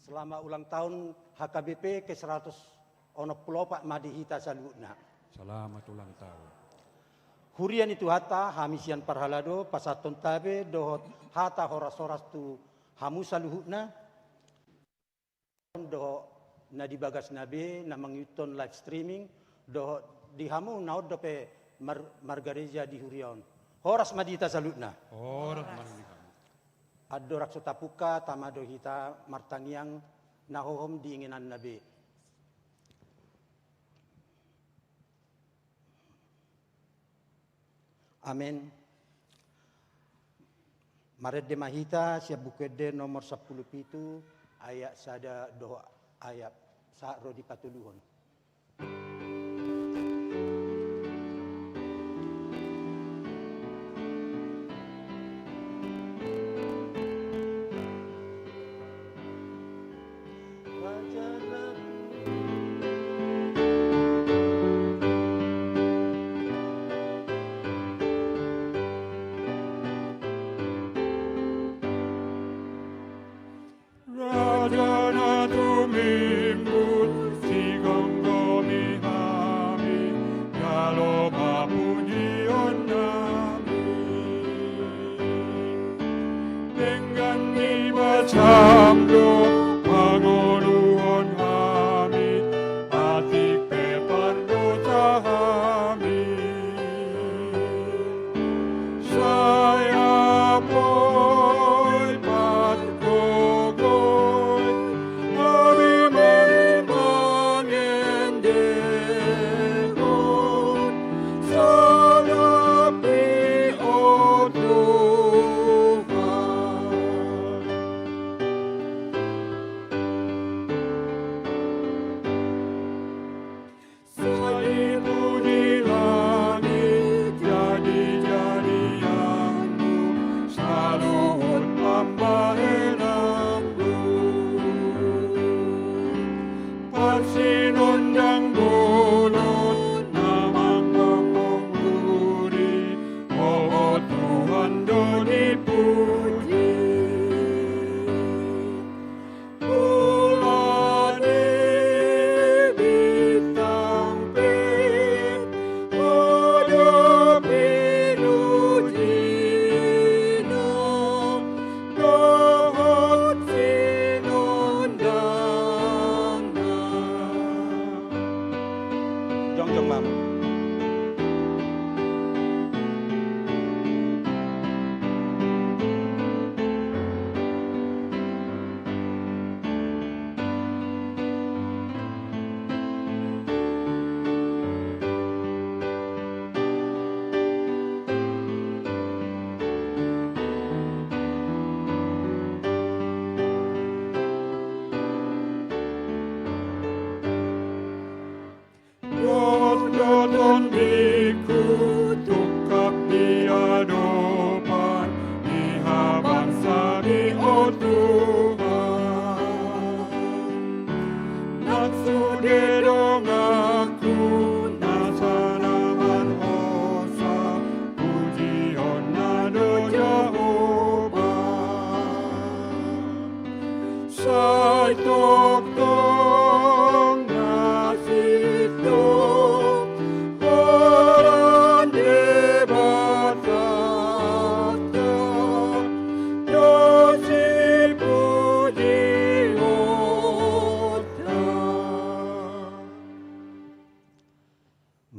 Selama ulang tahun HKBP ke-100 Madihita Salutna. Selamat ulang tahun. Hurian itu hata hamisian parhalado pasaton tabe dohot hata horas-horas tu hamu saluhutna dohot na dibagas nabe na mangyuton live streaming dohot di hamu naod dope margareja di hurion. Horas Madihita Salutna. Horas Madihita. Adorak sotapuka tamado hita martangiang nahohom diinginan nabi. Amin. Maret de mahita siap bukede nomor 10 pitu ayat sada doa ayat sa rodi patuluhon.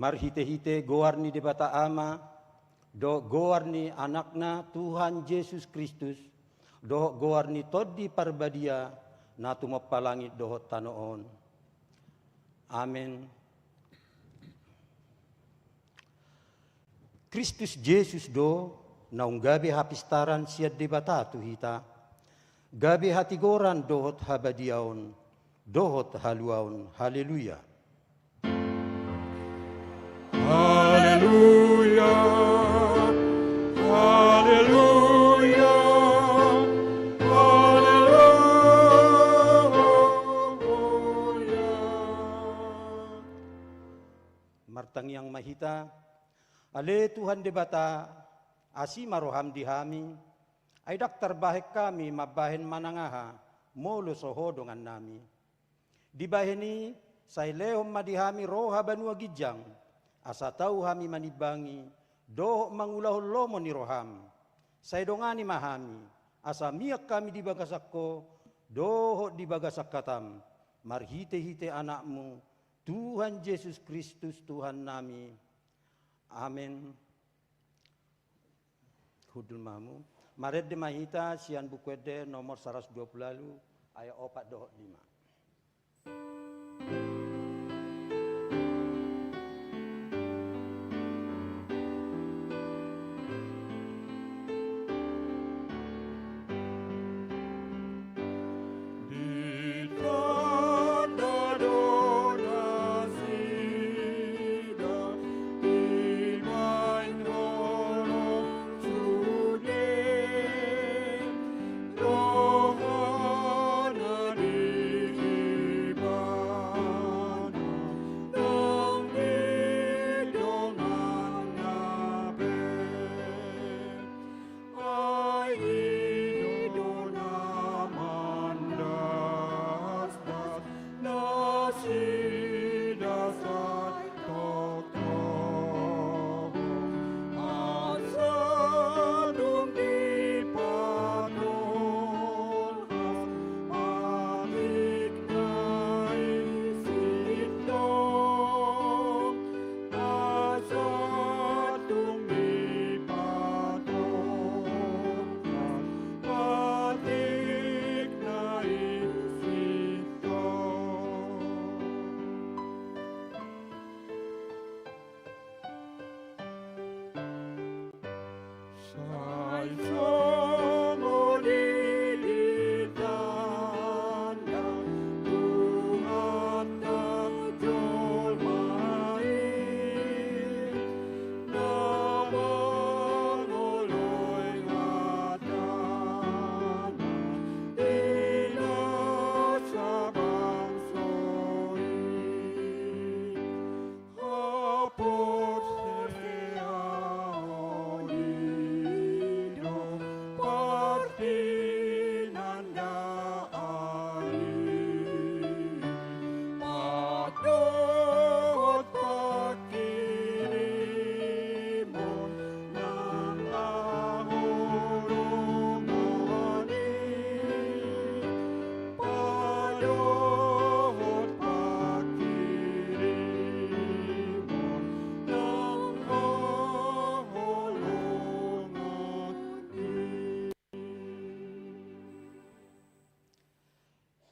Marhite-hite goarni de bata ama, do goarni anakna Tuhan Yesus Kristus, do goarni todi parbadia, na tumapalangit dohot tanoon. Amen. Kristus Yesus do, naung gabi hapistaran siad de bata tuhita, gabi hatigoran dohot habadiaon, dohot haluaon, haleluya. Haleluya, haleluya, haleluya. Martang yang mahita, ale Tuhan de bata, asi maroham dihami, ay daktar bahek kami mabahen manangaha, molo soho dengan nami. Di baheni sai lehom madihami roha banua gijang, asa tahu hami manibangi, doh mangulahul lomo ni roham. Sai dongani mahami, asa miak kami di bagasakko, doh di bagasak katam. Marhite-hite anakmu, Tuhan Yesus Kristus Tuhan nami. Amin. Hudul mamu. Maret de mahita sian bukwede nomor 120 lalu ayat 4 doh 5.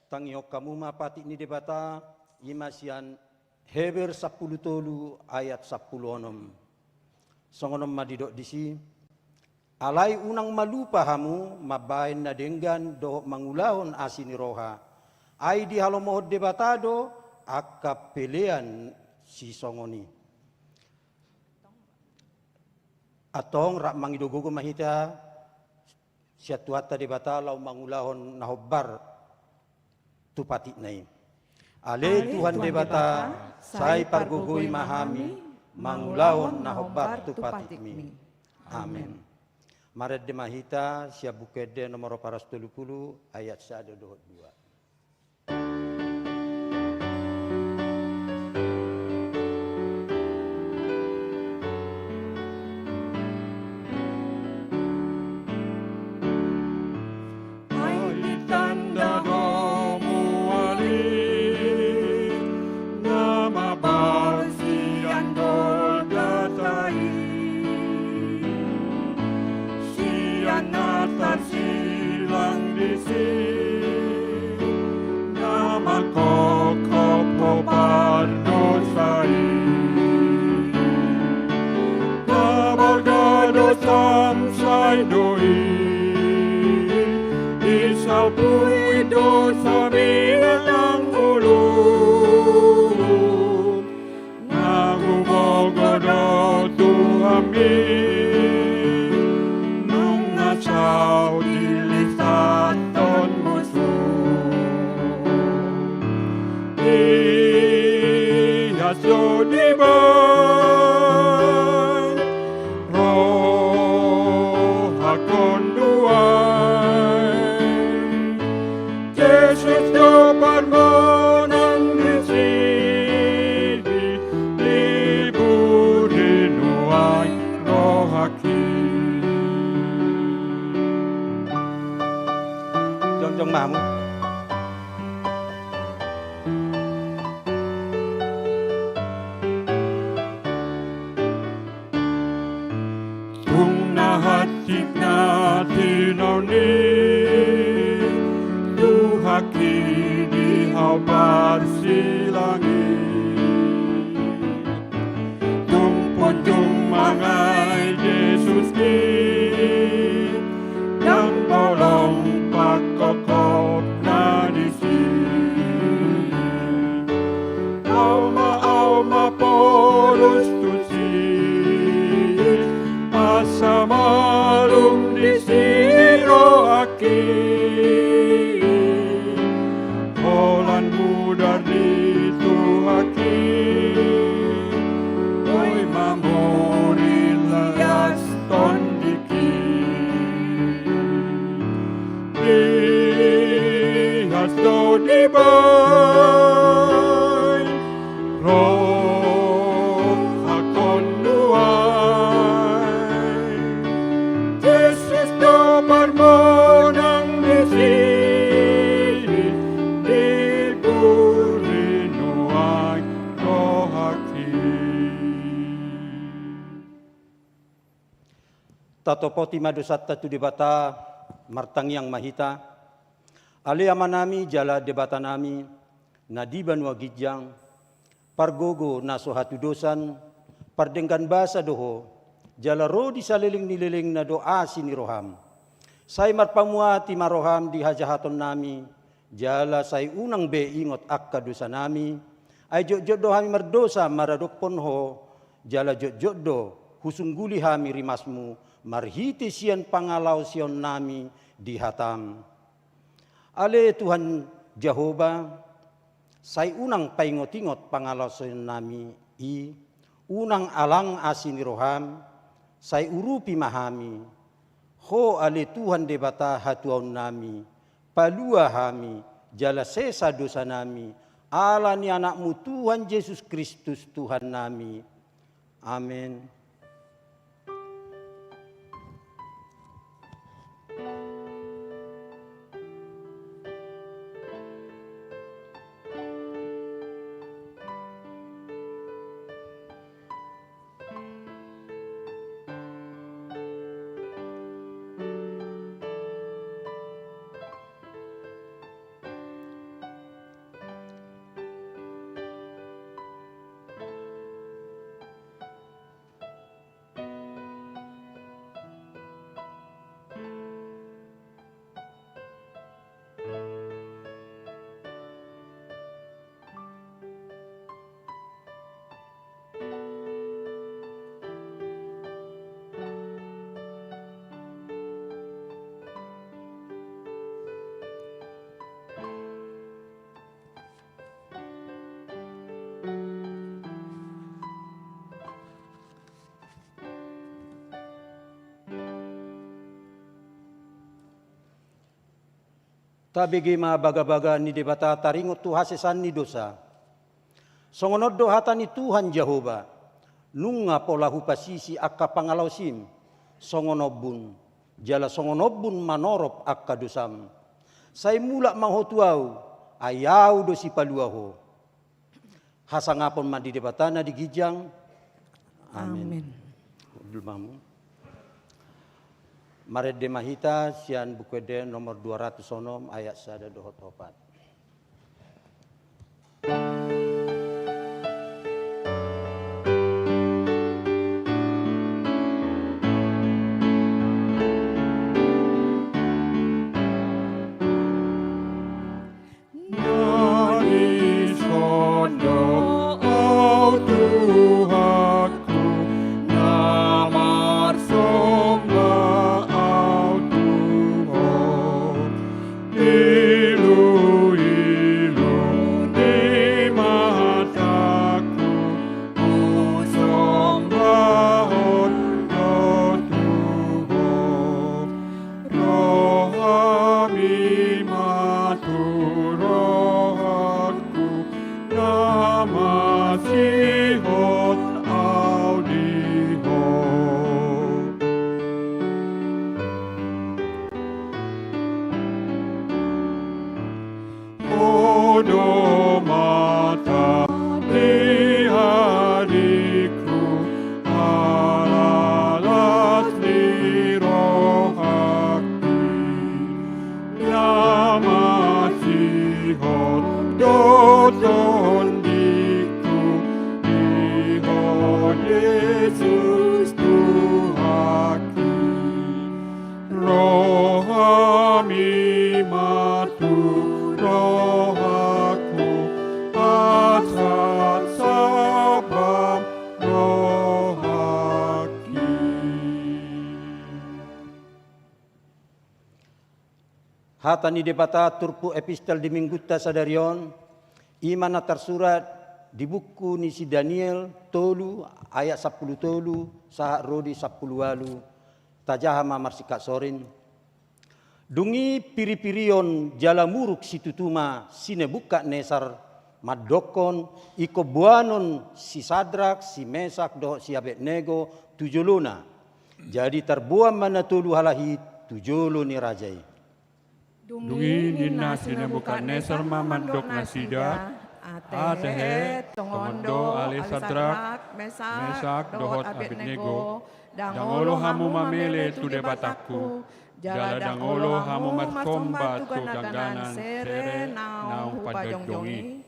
Tangiok kamu mapati ni debata imasian Heber 10 tolu ayat 10 onom. Songonom madidok disi alai unang malupa hamu mabain na denggan do mangulahon asini roha. Ai di halomohod debatado akap pelean si songoni. Atong rak mangidogogo mahita siatuata debata lau mangulahon nahobbar tupati nai. Ale Tuhan debata, sai pargugui mahami, mangulahon nahobbar tupati mi. Amin. Maret de mahita siap bukede nomor 430 ayat 122. Yesus Cik na tinaw ni Tuhaki di haubar silangit Tumpon mangai Yesus ni Yang tolong pakokop na di sini Alma porus tusi Asa malum di siro aki Holan mudar di tuhaki Oi mamori layas tondiki Dihas do di bay Roh hakon nuai Yesus do parmonang di sini Di buri nuai roh haki Tatopoti madosatta tu debata martang yang mahita. Ali amanami jala debata nami nadiban wa gijang pargogo naso hatu dosan pardengkan basa doho jala ro di saliling nililing na doa sini roham. Say marpamuati maroham di hajahaton nami jala say unang be ingot akka dosa nami ay jodjo hami mardosa maradok ponho jala jodjo husungguli hami rimasmu marhiti sian pangalau sion nami di hatam. Ale Tuhan Jehovah, say unang paingot-ingot pangalau sion nami i, unang alang asini roham, say urupi mahami. Ho ale Tuhan debata hatuaun nami, palua hami, jala sesa dosa nami, ala ni anakmu Tuhan Yesus Kristus Tuhan nami. Amin. Tabigi baga-baga ni debata taringot tu hasesan ni dosa. Songonod dohata ni Tuhan Jehovah. Nunga polahu pasisi akka pangalausim. Songonobun. Jala songonobun manorop akka dosam. Say mulak mahotuau. Ayau dosi paluaho. Hasangapon mandi debatana di gijang. Amin. Amin. Maret de mahita sian bukwede nomor 206 ayat sada dohot opat. Ilu hatani debata turpu epistel di mingguta sadarion, imana tersurat di buku ni si Daniel tolu ayat 10 tolu sahat rodi 10 walu tajahama marsika sorin. Dungi piri-pirion jala muruk situtuma sine buka nesar madokon iko buanon si Sadrak, si Mesak, do si Abednego tujuluna. Jadi terbuam mana tulu halahi tujulu ni rajai. Dungi nina sine buka nesar mamandok nasida, atehe tongondo ali Sadrak, Mesak, dohot Abednego, dangolo hamu mamele tu debataku, jala dangolo hamu marsomba tu gaganan sere nau padodongi.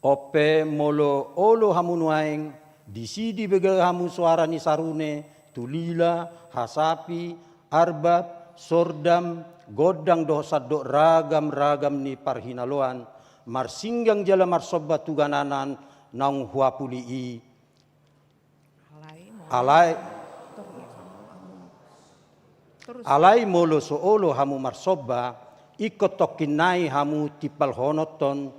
Ope molo olo hamu nuaeng disidi bega hamu suara ni sarune tulila hasapi arbab sordam godang dosa do ragam ni parhinaloan marsinggang jala marsobba tugananan naung huapuli alai molo soolo hamu marsobba ikot tokinai hamu tipal honoton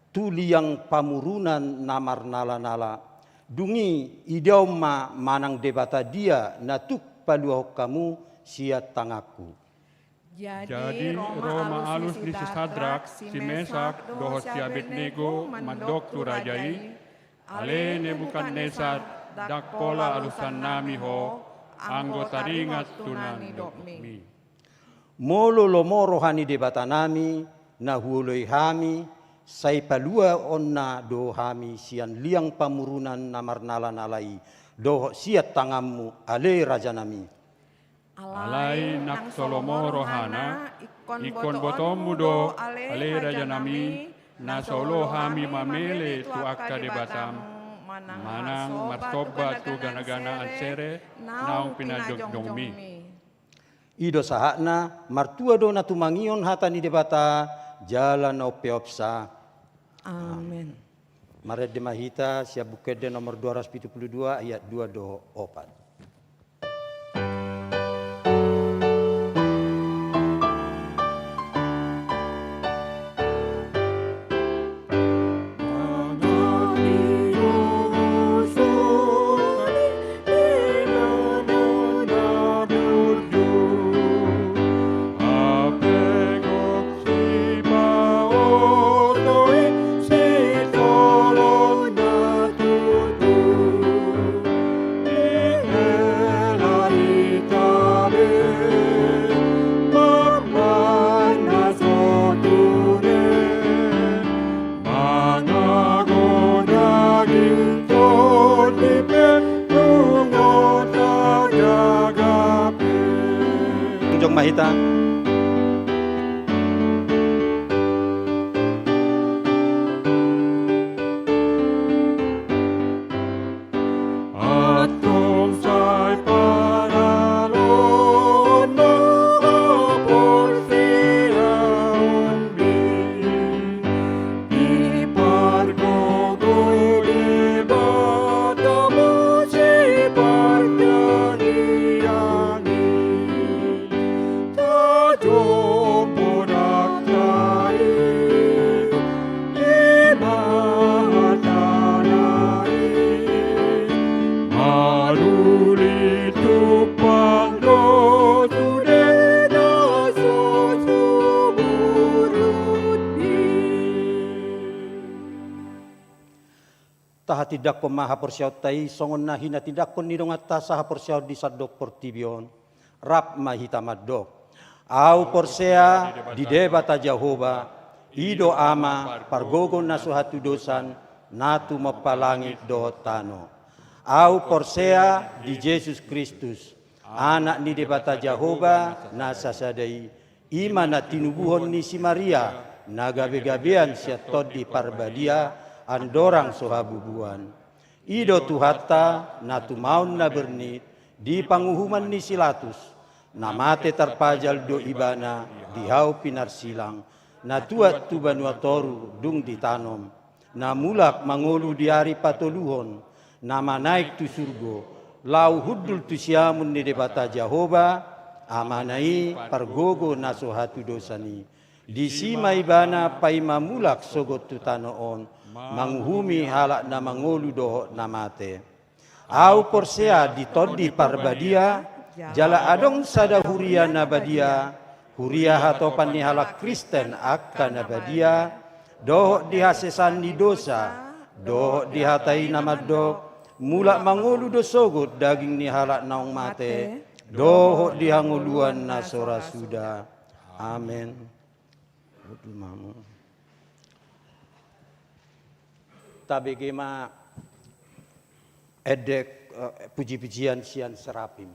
tuliang pamurunan namar nala-nala dungi idauma manang debata dia natuk paluah kamu siat tangaku. Jadi Roma alus di si Sadrak, si Mesak, dohot si Abednego, mandok tu rajai, ale Nebukadnesar, dak pola alusan nami ho, anggota ringat tunani dokmi. Molo lomo rohani debata nami, nahuloi hami, sai palua onna do hami sian liang pamurunan namar nala-nalai, dohot siat tangamu ale raja nami. Alai nak solomo rohana, ikon botomu do ale raja nami, na solo hami mamele tu akka debatam, manang martoba tu gana-gana ansere, naung pinadogdongmi. Ido sahakna, martua do natumangion hatani debata, jalan opeopsa. Amin. Maret de Mahita, siap bukede nomor 272 ayat 2 do 4. Mahita. Atong say paralon na por siya umbi, ipargogoy debata mo si partyariani. Taha tidak ko maha porsiaw tay songon na hina tidak ko nirong atta saha porsiaw di sadok portibion rap mahita madok au porsea di debata Jehova ido ama pargogon na suhatu dosan natu mapalangit do tano au porsea di Yesus Kristus anak ni debata Jehova na sasadai ima na tinubuhon ni si Maria nagabe-gabean siya tod di parbadia andorang sohabubuan. Ido tuhata na tumaun na bernit di panguhuman ni Silatus. Namate terpajal do ibana dihau pinarsilang. Na tuat tu banua toru dung ditanom. Na mulak mangolu diari patoluhon. Nama naik tu surgo. Lau hudul tu siamun ni debata Jehova. amanai pargogo naso hatu dosani. Disimai bana pai mamulak sogot tutanoon, manguhumi halak na mangolu doho namate. Au porsea ditodi parbadia, jala adong sada huria nabadia, huria hatopan ni halak Kristen akka nabadia, doho dihasesan di dosa, doho dihatai namadok, mulak mangolu dosogot daging ni halak naong mate, doho dihanguluan nasora suda. Amin. Tabi kema edek puji-pujian sian serapim.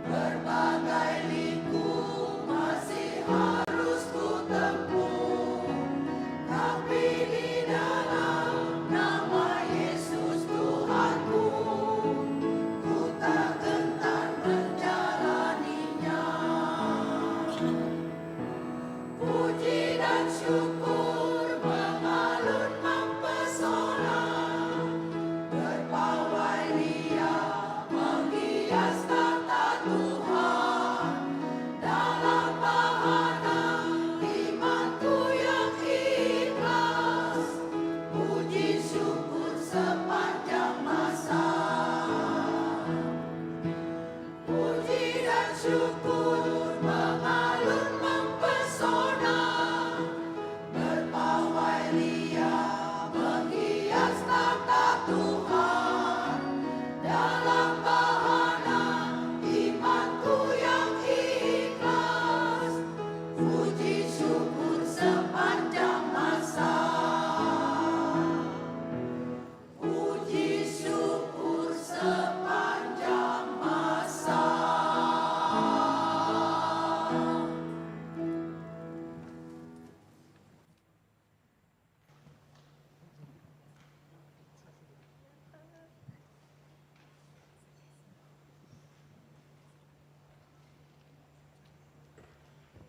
Berbagai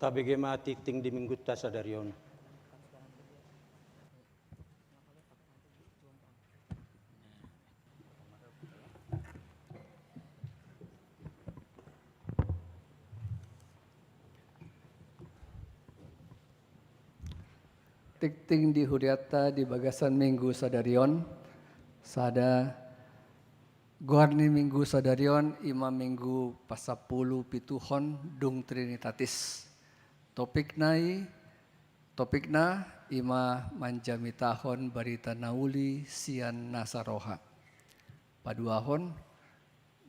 Tabegema titing di minggu ta sadarion. Tikting di huriata di bagasan minggu sadarion, sada guarni minggu sadarion, ima minggu pasapulu pituhon dung trinitatis. Topikna ima manjamitahon barita nauli sian nasaroha. Paduahon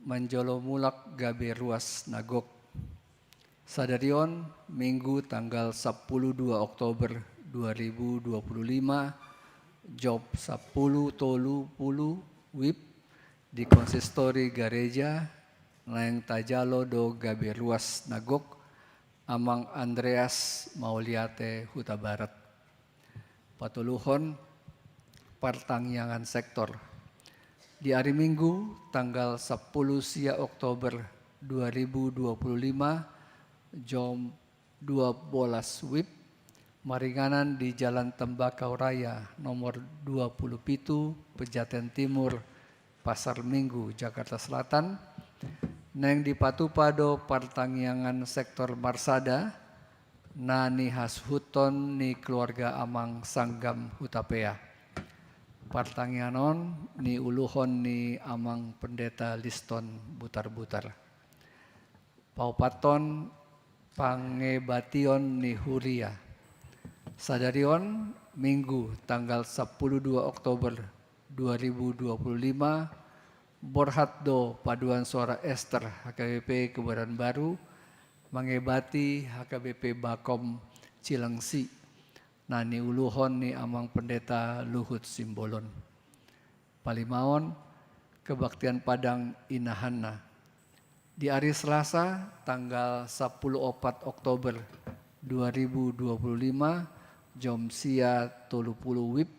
manjolo mulak gabe ruas nagok. Sadarion minggu tanggal 12 Oktober 2025 job 10.30 WIB di konsistori Gareja Nayang Tajalo do gabe ruas nagok Amang Andreas Mauliate Huta Barat. Patuluhon pertangyangan sektor. Di hari Minggu tanggal 10 sia Oktober 2025 jam 12 WIB maringanan di Jalan Tembakau Raya nomor 27 Pejaten Timur Pasar Minggu Jakarta Selatan neng dipatupado pertangyangan sektor Marsada na ni hashuton ni keluarga Amang Sanggam Hutapea. Partangyanon ni uluhon ni Amang Pendeta Liston Butar-Butar. Paupaton pangebation ni Huria. Sadarion Minggu tanggal 12 Oktober 2025 Borhatdo Paduan Suara Ester HKBP Kebayoran Baru mengebati HKBP Bakom Cilengsi nani uluhon ni Amang Pendeta Luhut Simbolon. Palimaon Kebaktian Padang Inahanna. Di hari Selasa tanggal 14 Oktober 2025 jam sia 30 WIB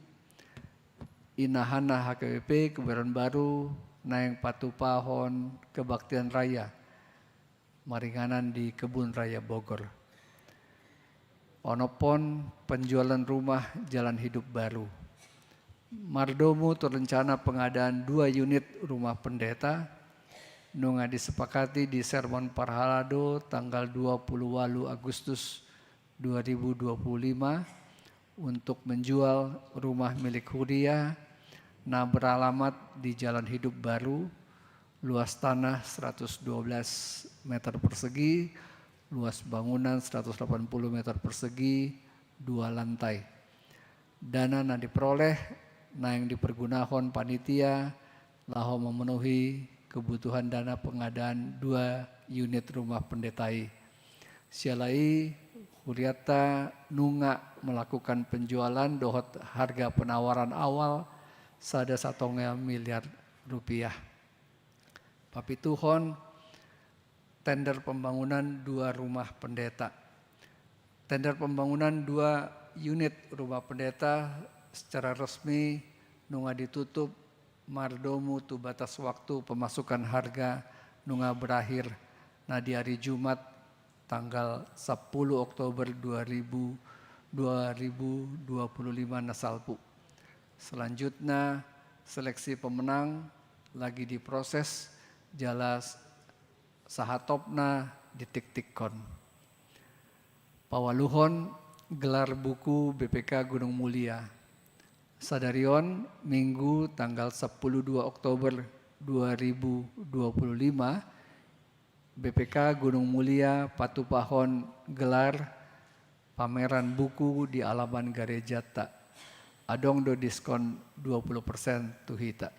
Inahana HKBP Kebayoran Baru Nayang Patupahon Kebaktian Raya maringanan di Kebun Raya Bogor. Onopon penjualan rumah Jalan Hidup Baru. Mardomu terencana pengadaan 2 unit rumah pendeta nunga disepakati di Sermon Parhalado tanggal 28 Agustus 2025 untuk menjual rumah milik Huria na beralamat di Jalan Hidup Baru, luas tanah 112 meter persegi, luas bangunan 180 meter persegi, 2 lantai. Dana na diperoleh na yang dipergunahon panitia laho memenuhi kebutuhan dana pengadaan 2 unit rumah pendetai. Sialai Huriata nunga melakukan penjualan dohot harga penawaran awal sada 1 miliar rupiah. Papituhon tender pembangunan 2 rumah pendeta. Tender pembangunan 2 unit rumah pendeta secara resmi nunga ditutup mardomu tu batas waktu pemasukan harga nunga berakhir na di hari Jumat tanggal 10 Oktober 2025 nasalpu. Selanjutnya seleksi pemenang lagi diproses jelas sahatopna ditik-tikkon. Pawaluhon gelar buku BPK Gunung Mulia. Sadarion Minggu tanggal 12 Oktober 2025 BPK Gunung Mulia Patupahon gelar pameran buku di alaman Gareja Ta. Adong do diskon 20% tuhita.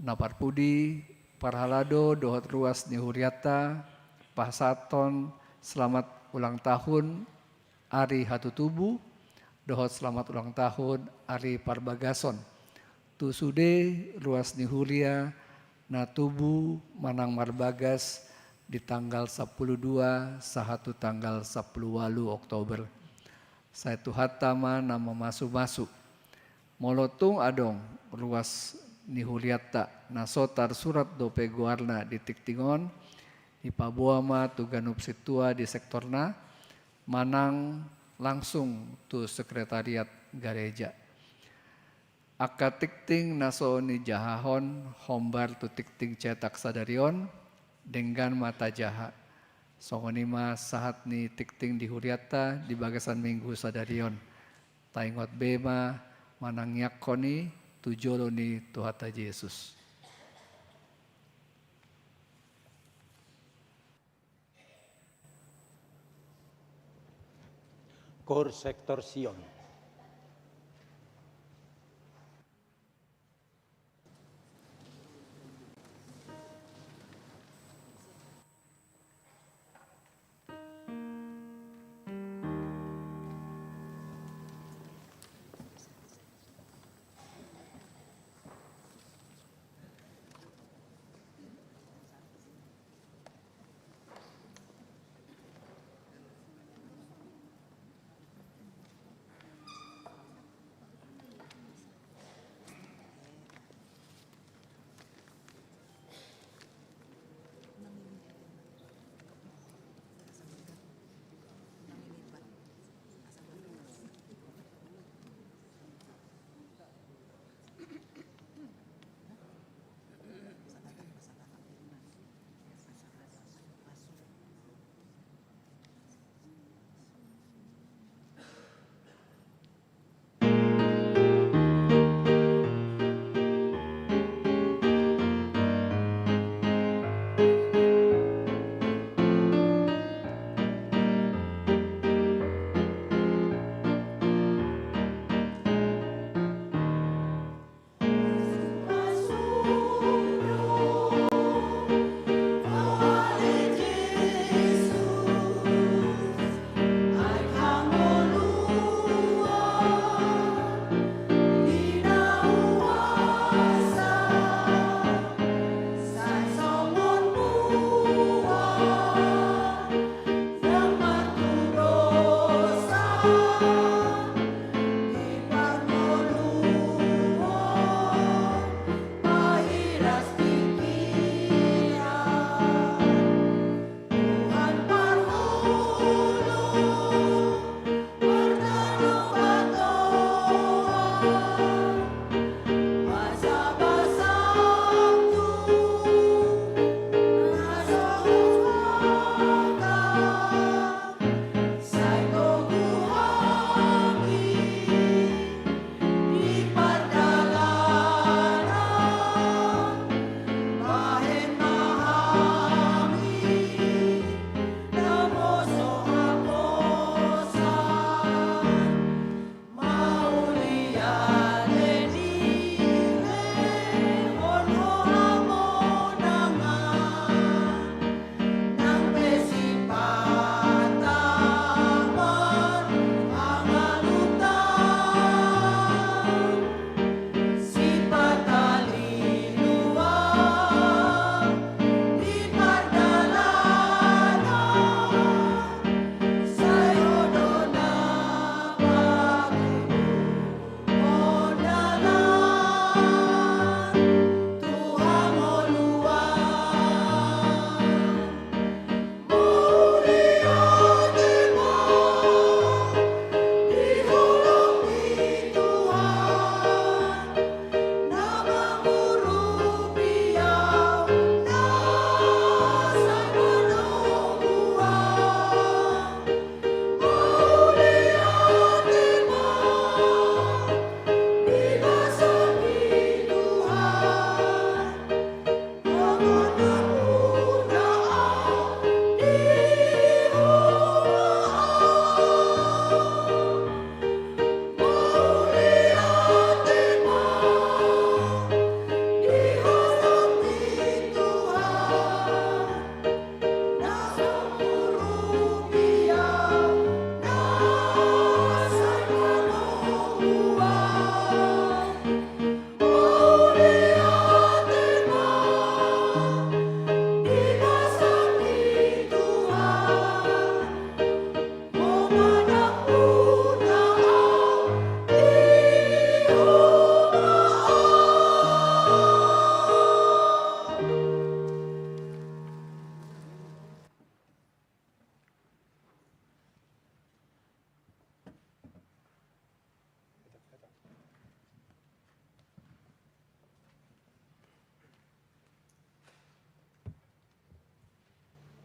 Naparpudi Parhalado dohot ruas ni Huriata Pasaton selamat ulang tahun Ari Hatutubu dohot selamat ulang tahun Ari Parbagason. Tusude ruas ni Huria na tubuh Manang Marbagas di tanggal 12 sahatu tanggal 10 Oktober. Saya tuhatama nama masu-masu. Molotung adong ruas ni Huriata na sotar surat dope guarna di Tiktingon, di Pabuama Tuganup Situa di sektorna, manang langsung tu sekretariat gereja. Aka tikting nasoni jahahon hombar tu tikting cetak sadarion dengan mata jaha. Songonima sahat ni tikting dihuriata di bagasan minggu sadarion. Taingot bema manang yakoni tujolo ni Tuhata Yesus. Kor Sektor Sion.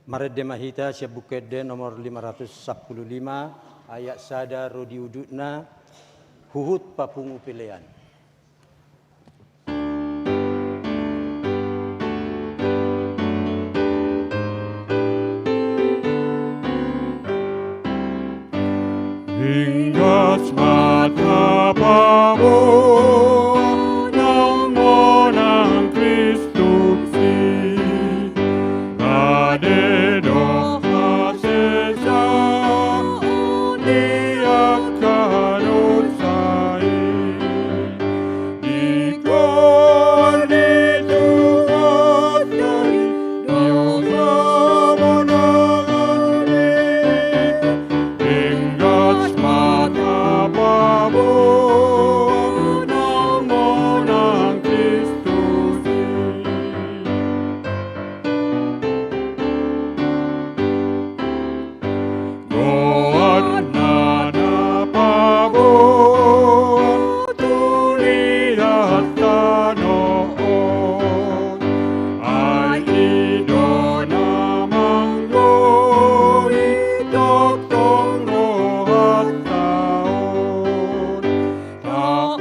Maredema hita siap bukede nomor 515 ayat sada rodi udutna huhut papungu pilihan. Hinggas mata pabon nang monang Kristus si ade doha sesa dia karun sai ikon itu dari dosa monangane hinggas mata pabon nang monang Kristus Goat nana pabon tulihat tanoon ay idona manggoi doktong rohat taon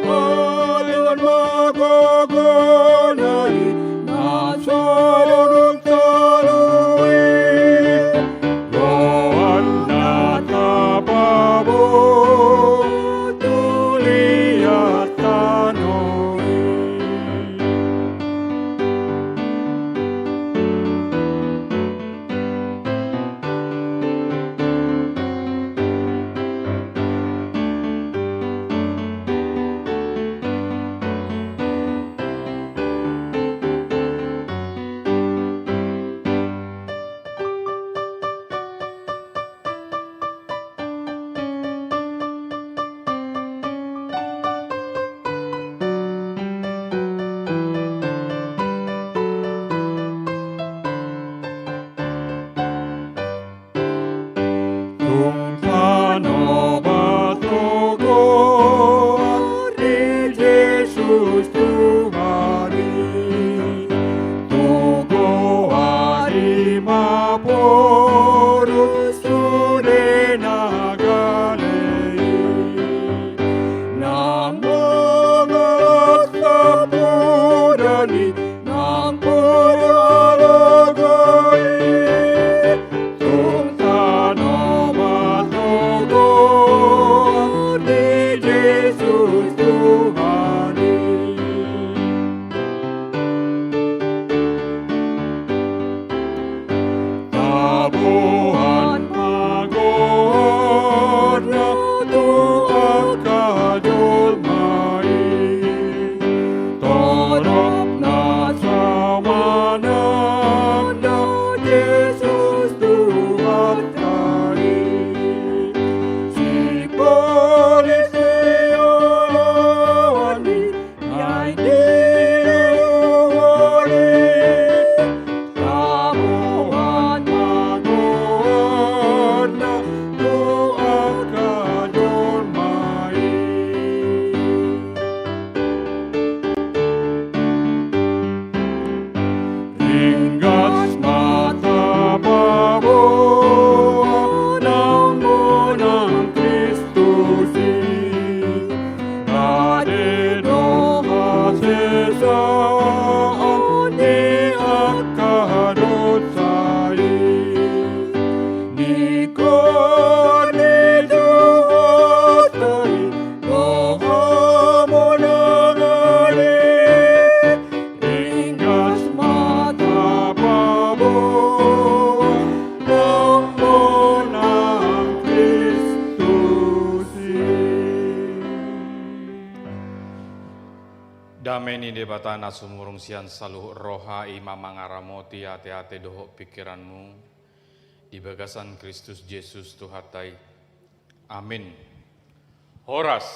taon magogonay nasorong taluin Goan nata pabon tulihat tanoin Tung tano batogo di Yesus Tuhani Tugo hari maporus sude nagalei Nang mga kapurani Nang puralagay Tung tano matogo di Yesus Tuhani Tabuhan magod na tuak kajulmai Torop na samanan na Yesus Tuhan kami Si Pariseo lawani Ay dinuhuli Tabuhan magod na tuak kajulmai Hinggas mata pabon nang monang Kristus ade doha sesaan di akadot sai ni korni tuhotai doha monangane Hinggas mata pabon nang monang Kristus Dameni debatana sumurung sian saluh roha ima mangaramoti ate-ate dohok pikiranmu di bagasan Kristus Yesus Tuhatai. Amin. Horas.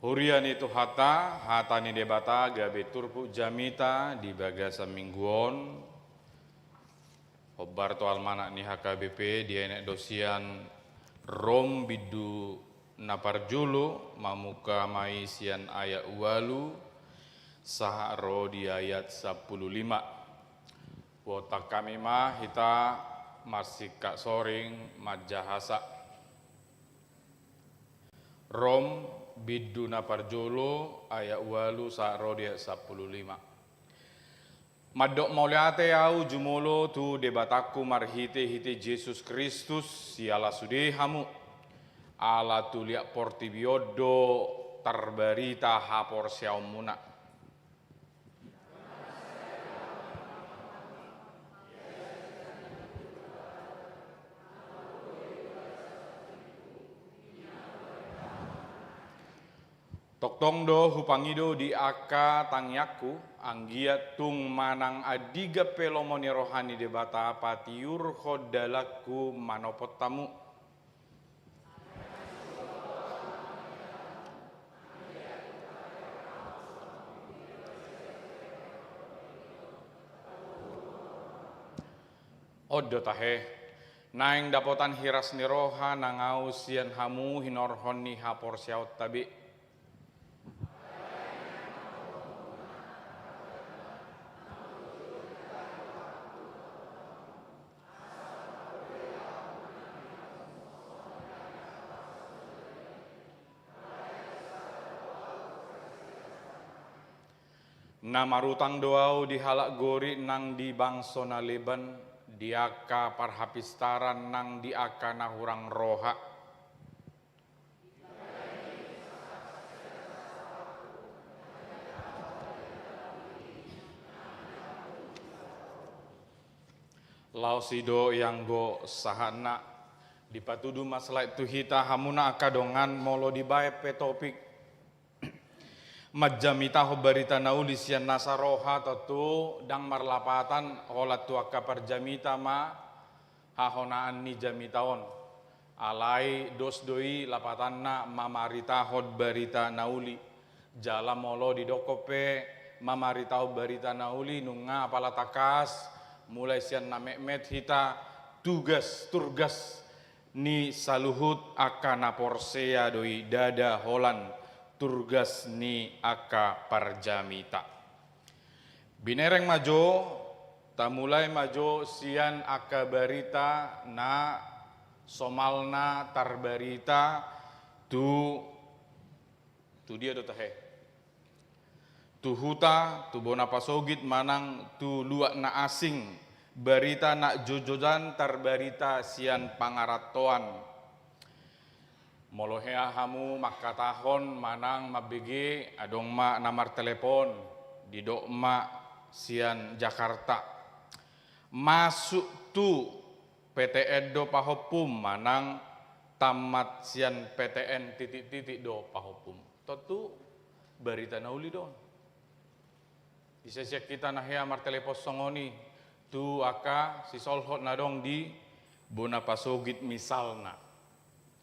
Hurian itu hatani debata gabe turpu jamita di bagasan mingguon. Obarto almanak ni HKBP di enek dosian rom bidu naparjulu mamuka mai sian ayat walu saharo di ayat 15 Wota kami mah hita masih kak soring majahasa. Rom biddu naparjolo ayat walu sa rodia 15. Madok mauliate au jumolo tu debataku marhite hite Yesus Kristus siala sudehamu ala tuliak portibiodo tarbarita hapor siaumuna. Toktong do hupangido di aka tangyaku anggiat tung manang adiga pelomoni rohani debata patiur khodalaku manopot tamu. Odo tahe naing dapotan hiras ni roha nangau sian hamu hinorhon ni hapor siaut tabi. Namarutang doau di halak gori nang di bangsona Leban, diaka parhapistaran nang diaka nahurang roha. Lausido yang go sahana dipatudu masalah itu hita hamuna akadongan molo dibae petopik. Majamita hobarita naulisian nasaroha tatu dang marlapatan holat tuaka parjamita ma hahonaan ni jamitaon alai dos doi lapatanna mamarita hodbarita nauli jala molo di dokope mamarita hodbarita nauli nunga palatakas mulai sian namemet hita turgas ni saluhut akana porsea doi dada holan turgas ni aka parjamita. Binereng majo, tamulai majo sian aka barita na somalna tarbarita tu dia do tahe. Tu huta, tu bona pasogit manang tu luak na asing, barita na jojojan tarbarita sian pangaratoan. Molohea hamu makatahon manang mabege adong ma namar telepon di dok ma sian Jakarta masuk tu PTN do pahopum manang tamat sian PTN titik-titik do pahopum tentu barita nauli don disesiak kita nahya mar telepon songoni tu aka si solhot nadong di bona pasogit misalna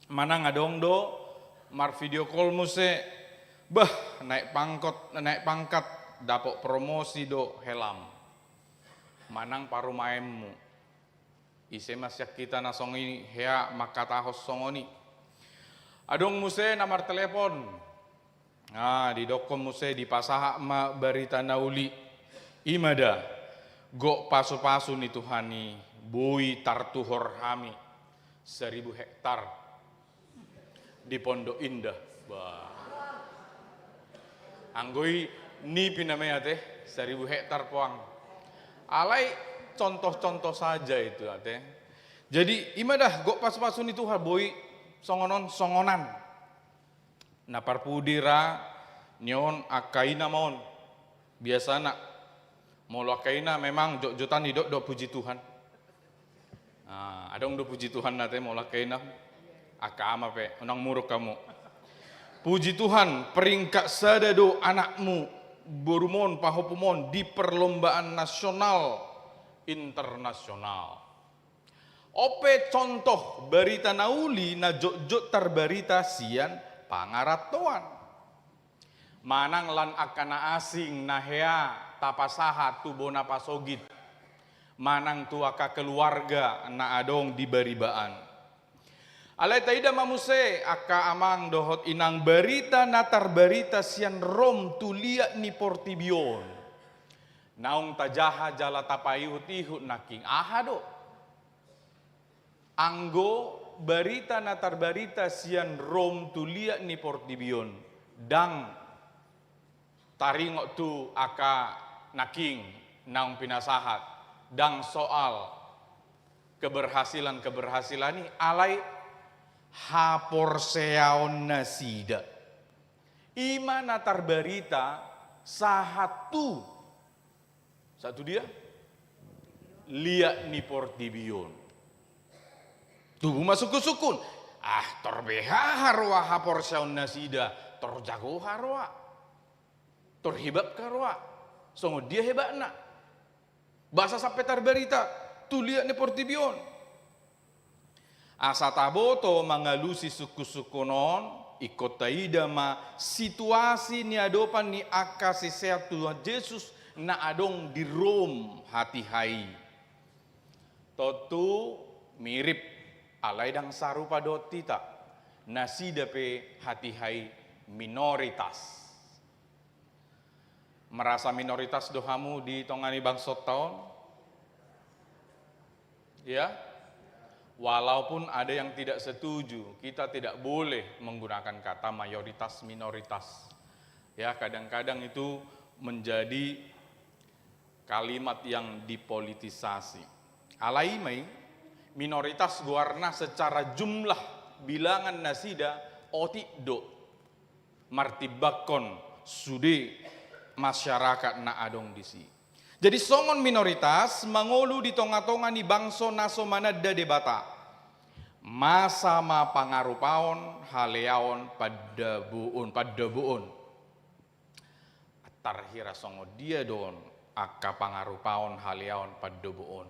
mana ngadong do mar video call muse bah naik pangkat dapok promosi do helam manang parumaemmu ise masyak kita nasongi hea makatahos songoni adong muse namar telepon di dokom muse di pasaha ma barita nauli imada go pasu-pasu ni Tuhani bui tartuhor hami 1000 hektar di Pondok Indah. Bah. Anggoi ni pinamaya teh 1000 hektar poang. Alai contoh-contoh saja itu teh. Jadi imadah gok pas-pasun itu haboi songonan. Napar pudira nyon akaina mon. Biasana molo akaina memang jok-jotan hidok do puji Tuhan. Adong do puji Tuhan nate molo akaina. Akama pe, unang muruk kamu. Puji Tuhan, peringkat sadado anakmu borumon pahopumon di perlombaan nasional internasional. Ope contoh berita nauli na jok-jok terberita sian pangaratoan. Manang lan akana asing nahea tapasaha tu bona pasogit. Manang tu aka keluarga na adong di baribaan. Alai taida mamuse aka amang dohot inang berita natar berita sian rom tulia ni portibion. naung tajaha jala tapayut ihut naking ahado. Anggo barita natar barita sian rom tulia ni portibion dang taringok tu aka naking naung pinasahat dang soal keberhasilan ni alai haporseaon nasida. Ima natar barita satu dia liat ni portibion. Tubuh masuk ke sukun. Torbeha harwa haporseaon nasida. Torjago harwa. Torhibab karwa. Songo dia hebat nak. Bahasa sampai tar barita. Tu liat ni portibion. Asataboto mangalusi suku-sukunon ikut taida ma situasi ni adopan ni akasi sehat Tuhan Yesus na adong di Rom hati hai. Totu mirip alai dang sarupa doti tak nasi dape hati hai minoritas. Merasa minoritas dohamu di tongani bangsot tahun? Ya? Walaupun ada yang tidak setuju, kita tidak boleh menggunakan kata mayoritas minoritas. Ya, kadang-kadang itu menjadi kalimat yang dipolitisasi. Alaimai minoritas guarna secara jumlah bilangan nasida otikdo martibakon sude masyarakat na adong disi. Jadi songon minoritas mangolu di tonga-tonga ni bangso naso manada debata. Masama pangarupaon haleaon pada buun. Tarhira songo dia don aka pangarupaon haleaon pada buun.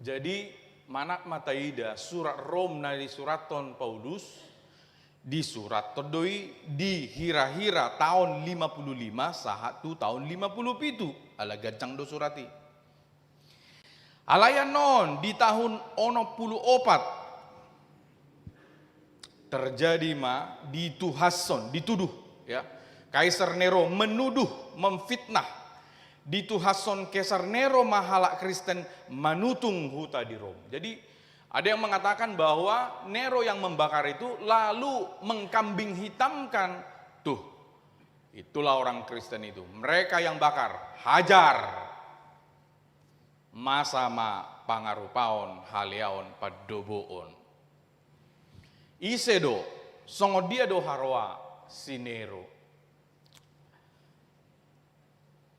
Jadi manak mataida surat Rom na di suraton Paulus di surat todoi di hira-hira tahun 55 sahatu tahun 57 ala gancang do surati. Alayan non di tahun 14 terjadi dituduh ya. Kaisar Nero menuduh memfitnah dituhason Kaisar Nero mahala Kristen manutung huta di Rom. Jadi ada yang mengatakan bahwa Nero yang membakar itu lalu mengkambing hitamkan. Tuh, itulah orang Kristen itu. Mereka yang bakar, hajar. Masama pangarupaon haleaon padoboon. Isedo, songo dia do harwa si Nero.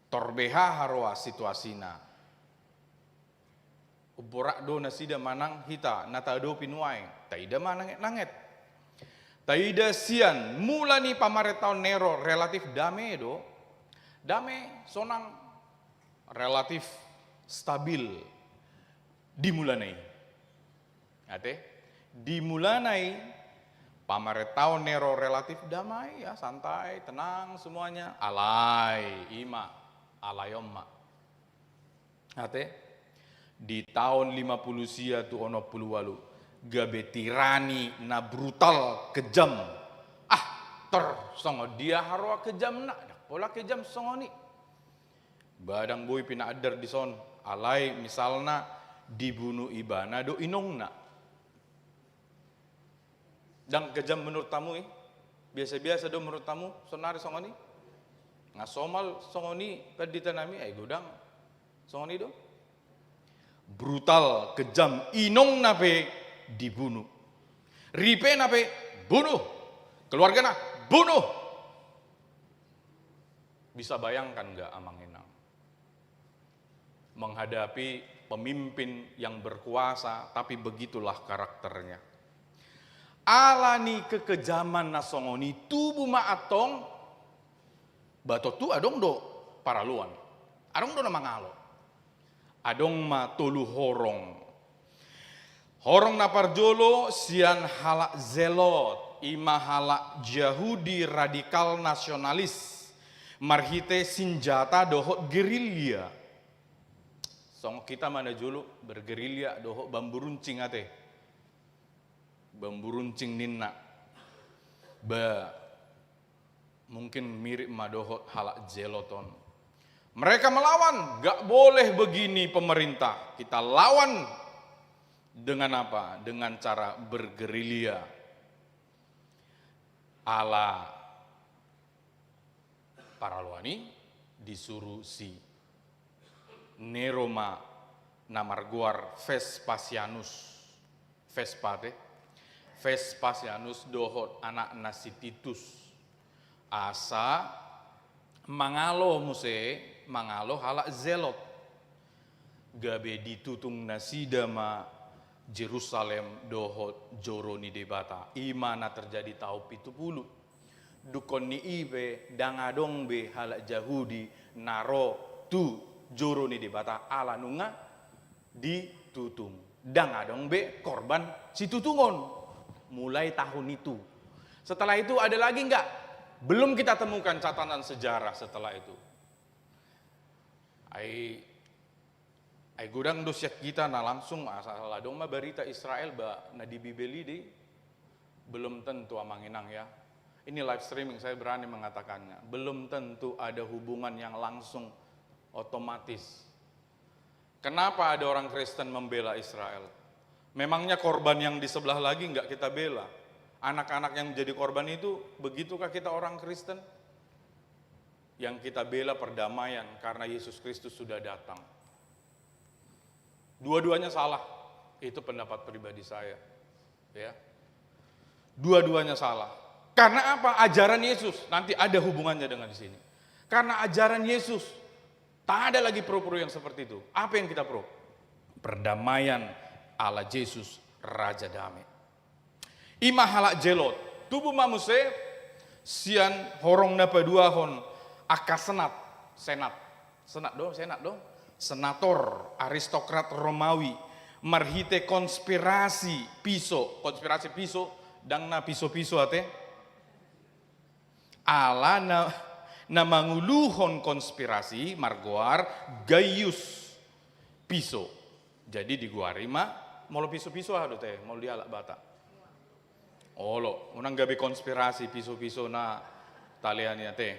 Torbeha harwa situasina. Borak do nasida manang hita nata do pinuai taida manang nanget taida sian mula ni pamaretau Nero relatif dame sonang relatif stabil dimulanai dimulanai pamaretau Nero relatif damai ya santai tenang semuanya alai ima alayomma di tahun 50 sia tu ono puluh walu gabe tirani na brutal kejam songo dia harwa kejam nak pola kejam songo ni badang boy pina adar di son alai misalna dibunuh ibana do inong na dan kejam menurut tamu biasa-biasa do menurut tamu sonari songo ni ngasomal songo ni peditanami gudang songo ni do brutal, kejam, inong nape dibunuh. Ripe nape bunuh. Keluarga na bunuh. Bisa bayangkan enggak Amang Enang? Menghadapi pemimpin yang berkuasa, tapi begitulah karakternya. Alani kekejaman nasongoni tubuh maatong bato tu adong do paraluan. Adong do namangalo. Adong ma tolu horong. Horong naparjolo sian halak zelot, ima halak Yahudi radikal nasionalis, marhite senjata dohok gerilya. Song kita mana julu bergerilya dohok bambu runcing ate. Bambu runcing ninna. Mungkin mirip ma dohok halak zeloton. Mereka melawan, gak boleh begini pemerintah. Kita lawan dengan apa? Dengan cara bergerilya. Ala Paraluani disuruh si Neroma namarguar Vespasianus dohot anak nasi Titus asa mangalo halak zelot gabe ditutung nasi dama Jerusalem dohot joroni debata imana terjadi tau 70 dukon ni ibe dangadong be halak Yahudi naro tu joroni debata ala nunga ditutung dangadong be korban si tutungon mulai tahun itu. Setelah itu ada lagi enggak? Belum kita temukan catatan sejarah setelah itu. Ai gudang dosyak kita na langsung asal dong mah berita Israel na di Bibeli di belum tentu amanginang ya. Ini live streaming saya berani mengatakannya. Belum tentu ada hubungan yang langsung otomatis. Kenapa ada orang Kristen membela Israel? Memangnya korban yang di sebelah lagi enggak kita bela? Anak-anak yang menjadi korban itu, begitukah kita orang Kristen? Yang kita bela perdamaian karena Yesus Kristus sudah datang. Dua-duanya salah. Itu pendapat pribadi saya. Ya. Dua-duanya salah. Karena apa? Ajaran Yesus. Nanti ada hubungannya dengan di sini. Karena ajaran Yesus. Tak ada lagi pro-pro yang seperti itu. Apa yang kita pro? Perdamaian ala Yesus Raja Damai. Ima halak jelot. Tubuh mamuse sian horong napa dua hon aka senat. Senat dong. Senator, aristokrat Romawi, marhite konspirasi piso dang na piso ate. Ala na manguluhon konspirasi margoar Gaius piso. Jadi di guari mau piso ado teh, mau dialak bata. Olo, unang gabi konspirasi piso na taliannya teh.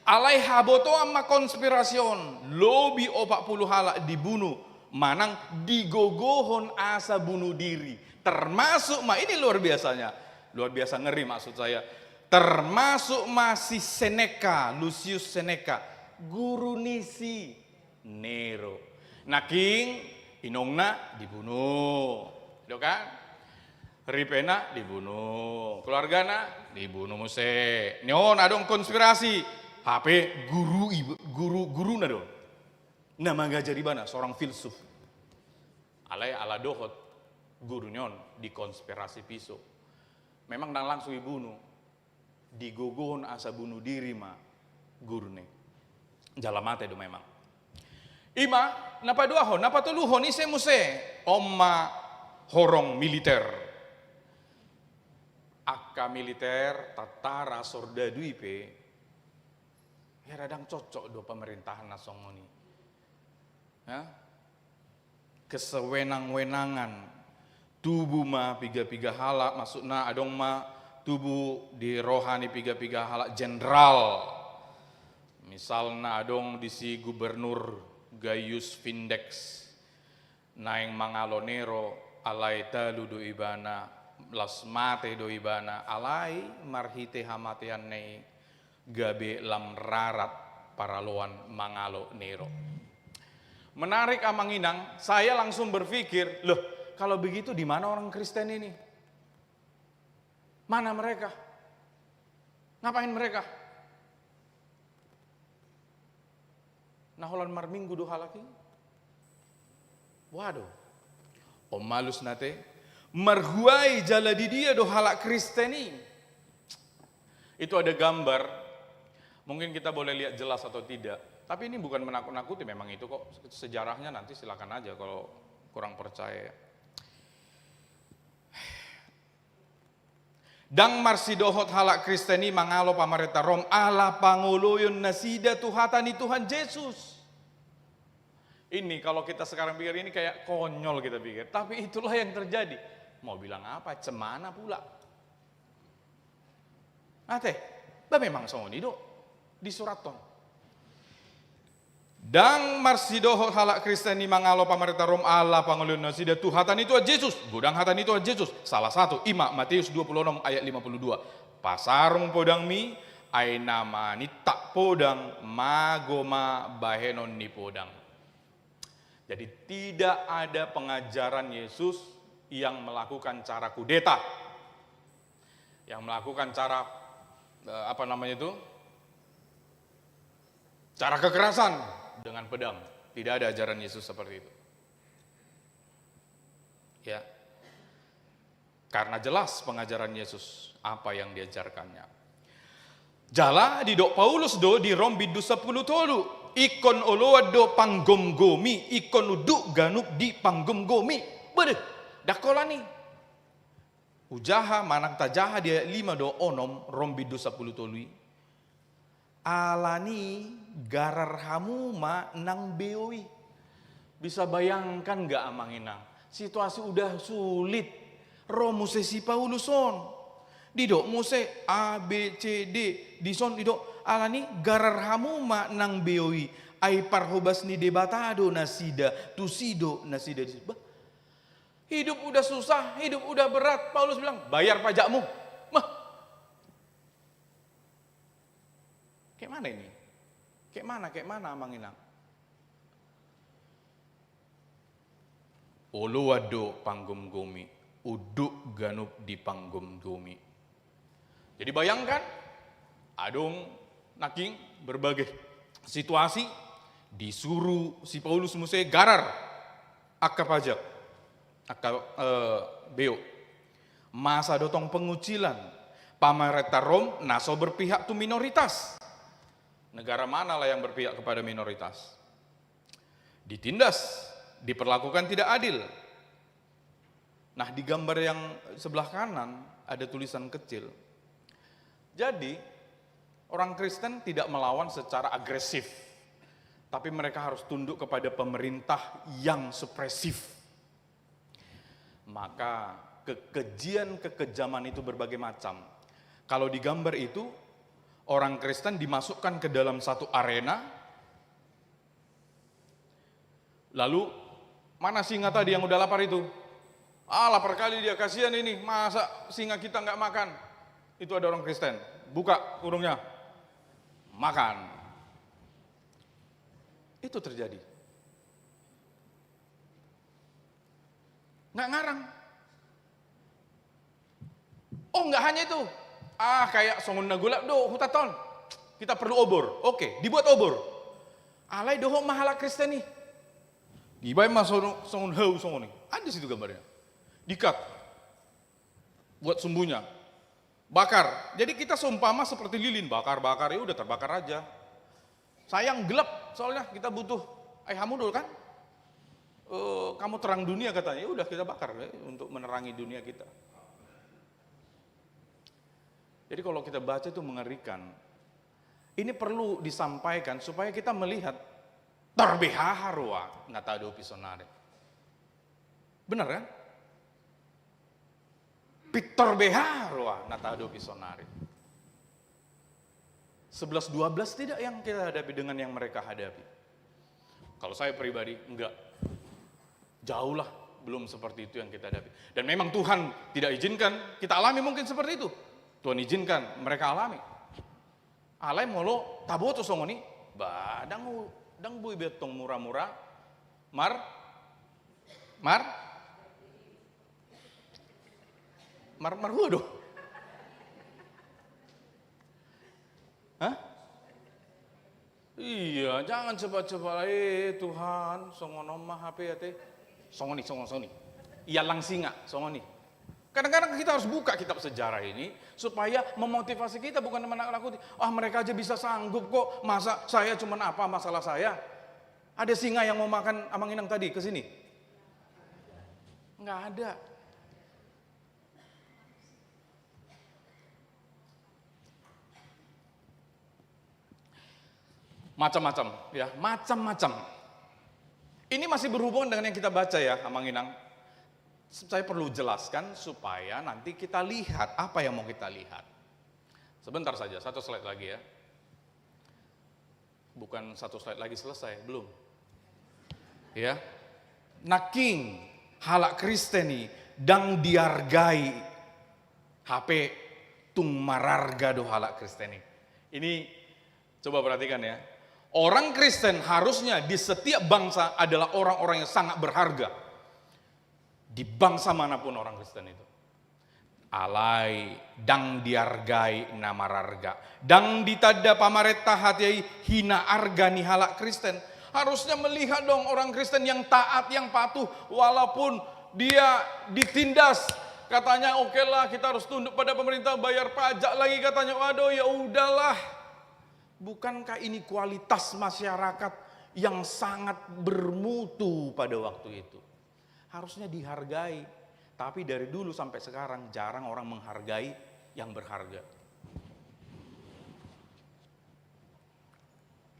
Alai haboto amma konspirasion, lobi 40 halak dibunuh, manang digogohon asa bunuh diri. Termasuk ini luar biasa ngeri maksud saya. Termasuk masih Lucius Seneca, guru nisi Nero. Naking inongna dibunuh, do kan? Ripena dibunuh, keluargana dibunuh muse. Nyon adong konspirasi, HP guru na dong. Nama ngajari bana seorang filsuf. Ala dohot guru nyon dikonspirasi piso. Memang nang langsung dibunuh. Digogohon asa bunuh diri guru ne. Jalamate do memang. Ima napa duahon, napa tuluhon ise muse omma horong militer. Akka militer tatara sordadu ipe. Ya radang cocok do pemerintahan nasongoni. Ya? Kesewenang-wenangan tubuh piga-piga halak maksudna adong tubuh di rohani piga-piga halak jenderal. Misalnya adong di si gubernur Gaius Vindex naing mangalonero alaita ludo ibana lasmate do ibana alai marhite hamatean nei gabe lam rarat paraloan mangalo nero. Menarik amanginang, saya langsung berpikir, loh kalau begitu di mana orang Kristen ini? Mana mereka? Ngapain mereka? Naholan marminggu do halaki? Waduh. Om malus nate marhuai jala di dia do halak Kristeni. Itu ada gambar. Mungkin kita boleh lihat jelas atau tidak. Tapi ini bukan menakut-nakuti, memang itu kok sejarahnya, nanti silakan aja kalau kurang percaya. Dang marsidohot halak Kristeni mangalo pamareta Rom ala pangoloyon nasida tuhatani Tuhan Yesus. Ini kalau kita sekarang pikir ini kayak konyol kita pikir, tapi itulah yang terjadi. Mau bilang apa? Cemana pula? Ate, bah memang songoni do di surat ton. Dang marsidoho halak Kristen ni mangalo pamerintah Rom Allah pangulun nasida tu hatan itu Yesus, gudang hatan itu Yesus. Salah satu Ima Matius 26 ayat 52. Pasarung podang mi ay nama ni tak podang magoma bahenon ni podang. Jadi tidak ada pengajaran Yesus yang melakukan cara kudeta, yang melakukan cara cara kekerasan dengan pedang. Tidak ada ajaran Yesus seperti itu. Ya. Karena jelas pengajaran Yesus apa yang diajarkannya. Jala di dok Paulus di Rom bidu 10 tolu. Ikon oloa do panggomgomi, ikon uduk ganuk di panggomgomi. Bede, dakola nih. Ujaha manang tajaha dia 5 do onom Rom bidu 10 tolu. Alani garar hamu ma nang beoi. Bisa bayangkan gak amanginang? Situasi udah sulit. Romuse si Pauluson. Didok muse A B C D dison didok alani garar hamu ma nang beoi. Ai parhobas ni debatado nasida tusido nasida. Hidup udah susah, hidup udah berat. Paulus bilang, bayar pajakmu. Kayak mana ini? Kayak mana amanginang? Oluwado panggum-gumi, uduk ganup di panggum-gumi. Jadi bayangkan, adong naking berbagai situasi, disuruh si Paulus muse garar, akka pajak, akka beo. Masa dotong pengucilan, pamerintah Rom naso berpihak tu minoritas. Negara manalah yang berpihak kepada minoritas? Ditindas, diperlakukan tidak adil. Nah, di gambar yang sebelah kanan ada tulisan kecil. Jadi, orang Kristen tidak melawan secara agresif, tapi mereka harus tunduk kepada pemerintah yang supresif. Maka kekejaman itu berbagai macam. Kalau di gambar itu, orang Kristen dimasukkan ke dalam satu arena, lalu mana singa tadi yang udah lapar itu? Lapar kali dia, kasihan ini, masa singa kita nggak makan? Itu ada orang Kristen, buka kurungnya, makan. Itu terjadi. Nggak ngarang. Oh, nggak hanya itu. Kayak songun nagulap do hutaton. Kita perlu obor. Oke, dibuat obor. Alai doho mahala Kristen nih. Dibayar mas songun hau songun nih. Ada situ gambarnya. Dikat. Buat sumbunya. Bakar. Jadi kita seumpama seperti lilin, bakar-bakar, ya udah terbakar aja. Sayang gelap soalnya kita butuh hamudul kan. Kamu terang dunia katanya. Ya udah kita bakar ya, untuk menerangi dunia kita. Jadi kalau kita baca itu mengerikan. Ini perlu disampaikan supaya kita melihat terbehaharwa natado pisonare. Benar kan? Victor beharwa natado pisonare. 11-12 tidak yang kita hadapi dengan yang mereka hadapi. Kalau saya pribadi enggak. Jauh lah belum seperti itu yang kita hadapi. Dan memang Tuhan tidak izinkan kita alami mungkin seperti itu. Tuhan izinkan mereka alami. Alai molo taboto songoni, dang bui betong murah-murah, mar hudo. Hah? Iya, jangan coba-coba Tuhan, songono mah HP ya teh. Songoni. Iya langsinga, songoni. Kadang-kadang kita harus buka kitab sejarah ini supaya memotivasi kita, bukan menakut-nakuti. Mereka aja bisa sanggup kok, masa saya cuman apa masalah saya? Ada singa yang mau makan amanginang tadi ke sini? Enggak ada. Macam-macam ya, macam-macam. Ini masih berhubungan dengan yang kita baca ya, amanginang. Saya perlu jelaskan supaya nanti kita lihat apa yang mau kita lihat. Sebentar saja, satu slide lagi ya. Bukan 1 slide lagi selesai, belum. Ya. Naking halak Kristeni dang dihargai HP tung mararga do halak Kristeni. Ini coba perhatikan ya. Orang Kristen harusnya di setiap bangsa adalah orang-orang yang sangat berharga. Di bangsa manapun orang Kristen itu. Alai dang dihargai nama rarga, dang ditada pamareta hati hina arga ni halak Kristen. Harusnya melihat dong orang Kristen yang taat, yang patuh, walaupun dia ditindas. Katanya oke lah, kita harus tunduk pada pemerintah, bayar pajak lagi katanya. Waduh, ya udahlah. Bukankah ini kualitas masyarakat yang sangat bermutu pada waktu itu? Harusnya dihargai. Tapi dari dulu sampai sekarang jarang orang menghargai yang berharga.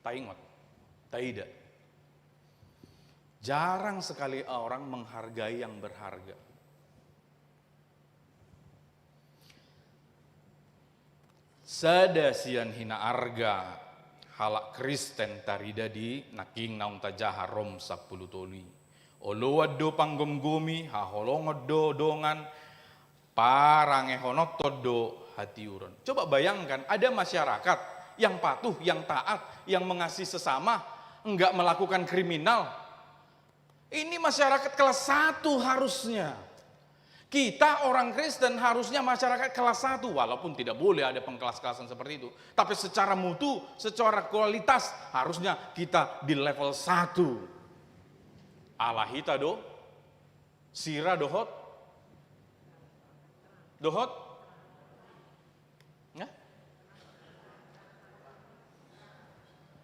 Taingot, taida. Jarang sekali orang menghargai yang berharga. Sadasian hina arga halak Kristen tarida di naking naung tajaha rom 10 toli. Olo wado panggom-gomi, haholong do dongan, parange honot do hati uron. Coba bayangkan, ada masyarakat yang patuh, yang taat, yang mengasihi sesama, enggak melakukan kriminal. Ini masyarakat kelas 1 harusnya. Kita orang Kristen harusnya masyarakat kelas 1, walaupun tidak boleh ada pengkelas-kelasan seperti itu. Tapi secara mutu, secara kualitas, harusnya kita di level 1. Alahita do, sira dohot, ya?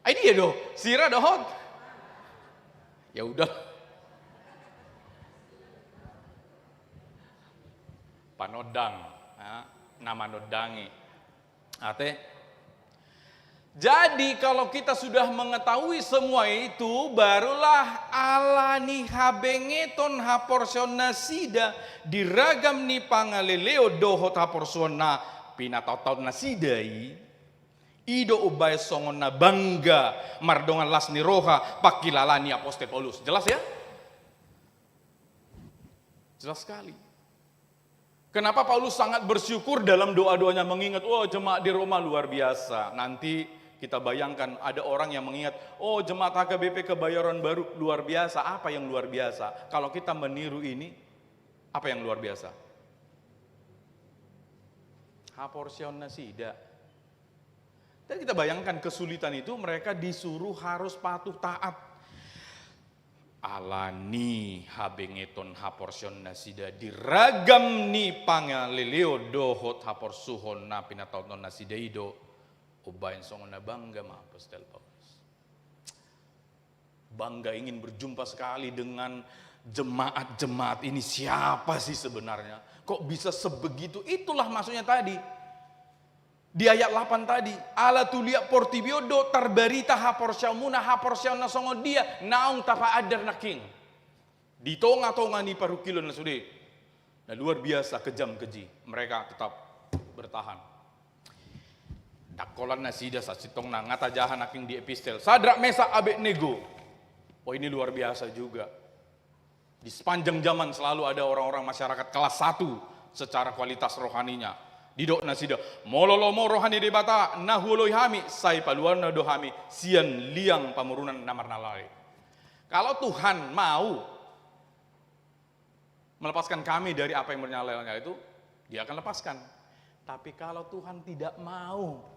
Ini dia do, sira dohot, ya udah, panodang, ya, nama nodangi, ate. Jadi kalau kita sudah mengetahui semua itu, barulah alani habengeton haporsona sida diragam ni pangaleleo dohot haporsona pinatautot nasidai ido ubay songon na bangga mardongan las ni roha pakilalani apostol Paulus. Jelas ya? Jelas sekali. Kenapa Paulus sangat bersyukur dalam doa-doanya mengingat, oh jemaat di Roma luar biasa. Nanti kita bayangkan ada orang yang mengingat, oh jemaat HKBP Kebayoran Baru luar biasa. Apa yang luar biasa? Kalau kita meniru ini, apa yang luar biasa? Haporsion nasida. Dan kita bayangkan kesulitan itu, mereka disuruh harus patuh taat. Alani habengeton haporsion nasida diragam ni pangaleleo dohot haporsuhon na pinatauton nasidaido. Ubayan songon na bangga ma apostol Paulus. Bangga ingin berjumpa sekali dengan jemaat-jemaat ini. Siapa sih sebenarnya? Kok bisa sebegitu? Itulah maksudnya tadi. Di ayat 8 tadi. Ala tulia portibiodo tarbarita haporsyamuna haporsyamuna songon dia. Naung tapa adar naking. Di tonga-tonga ni parukilon na sude. Nah luar biasa kejam keji. Mereka tetap bertahan. Dakolan nasida sa sitong na ngatajahan aking di epistel. Sadrak Mesak Abednego. Oh ini luar biasa juga. Di sepanjang zaman selalu ada orang-orang masyarakat kelas 1 secara kualitas rohaninya. Didok nasida. Mololomo rohani debata nahuloi hami sai paluan na dohami sian liang pamurunan namar nalai. Kalau Tuhan mau melepaskan kami dari apa yang menyala itu, dia akan lepaskan. Tapi kalau Tuhan tidak mau,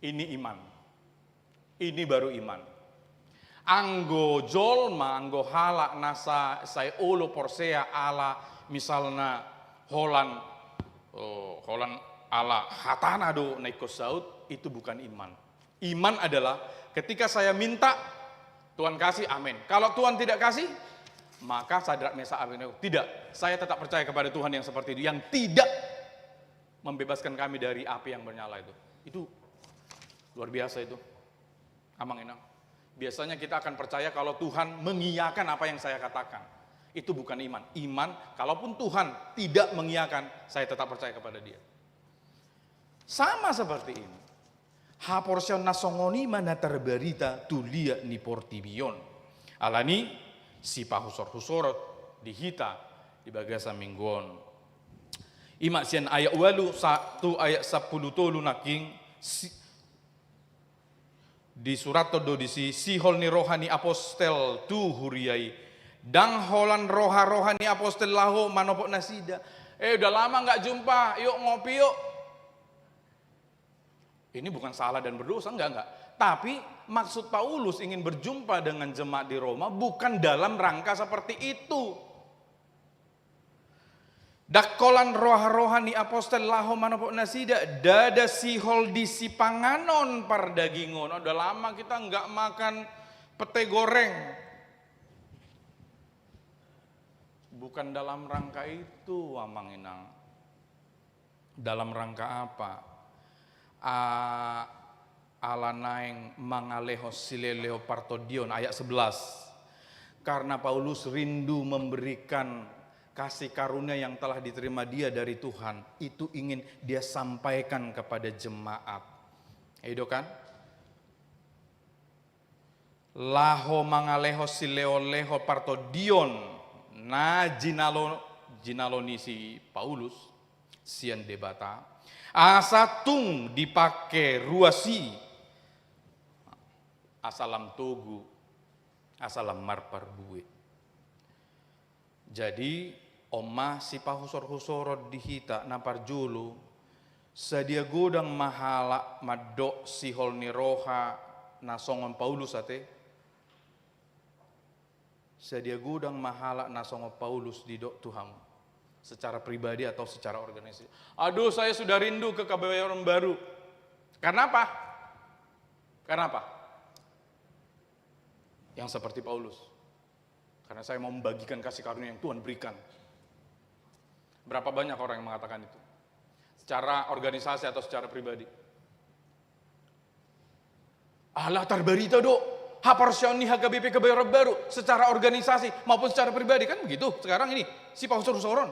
ini iman. Ini baru iman. Anggo jolma, anggo halak nasa sai olo porsea ala misalna holan ala hatana do naiko saud, itu bukan iman. Iman adalah ketika saya minta Tuhan kasih, amin. Kalau Tuhan tidak kasih, maka Sadrak Mesak Abednego tidak. Saya tetap percaya kepada Tuhan yang seperti itu, yang tidak membebaskan kami dari api yang bernyala itu. Itu luar biasa itu. Amang enang. Biasanya kita akan percaya kalau Tuhan mengiyakan apa yang saya katakan. Itu bukan iman. Iman, kalaupun Tuhan tidak mengiyakan, saya tetap percaya kepada Dia. Sama seperti ini. Haporsian nasongoni mana terberita tulia ni portibion. Alani si pahusor-husorot dihita di bagasa mingguon. Ima sian ayat walu 1 ayat 10 tolu naking di surat todo di si hol ni rohani apostel tu huriai dang holan rohani apostel laho manopok nasida. Udah lama nggak jumpa, yuk ngopi yuk. Ini bukan salah dan berdosa, enggak. Tapi maksud Paulus ingin berjumpa dengan jemaat di Roma bukan dalam rangka seperti itu. Dakolan rohani apostel laho manopok nasida dada sihol di si panganon pardagingon. Udah lama kita enggak makan pete goreng. Bukan dalam rangka itu, Amang Inang. Dalam rangka apa? Ala naeng mangaleho sileleo partodion ayat 11. Karena Paulus rindu memberikan kasih karunia yang telah diterima dia dari Tuhan. Itu ingin dia sampaikan kepada jemaat. Itu kan? Laho mangaleho sileo leho partodion. Na jinaloni si Paulus sian debata asatung dipakai ruasi asalam togu asalam marpar buwe. Jadi omah si pahusor-husorot dihita napar julu sedia godang mahala madok si hol ni roha nasongon Paulus ate sedia gudang mahala nasongo Paulus di dok Tuhan secara pribadi atau secara organisasi. Aduh, saya sudah rindu ke kebayoran baru. Karena apa? Karena apa? Yang seperti Paulus. Karena saya mau membagikan kasih karunia yang Tuhan berikan. Berapa banyak orang yang mengatakan itu? Secara organisasi atau secara pribadi? Allah terberita dok. Haporsioni HKBP kebayoran baru secara organisasi maupun secara pribadi kan begitu sekarang ini si pahusor-husoron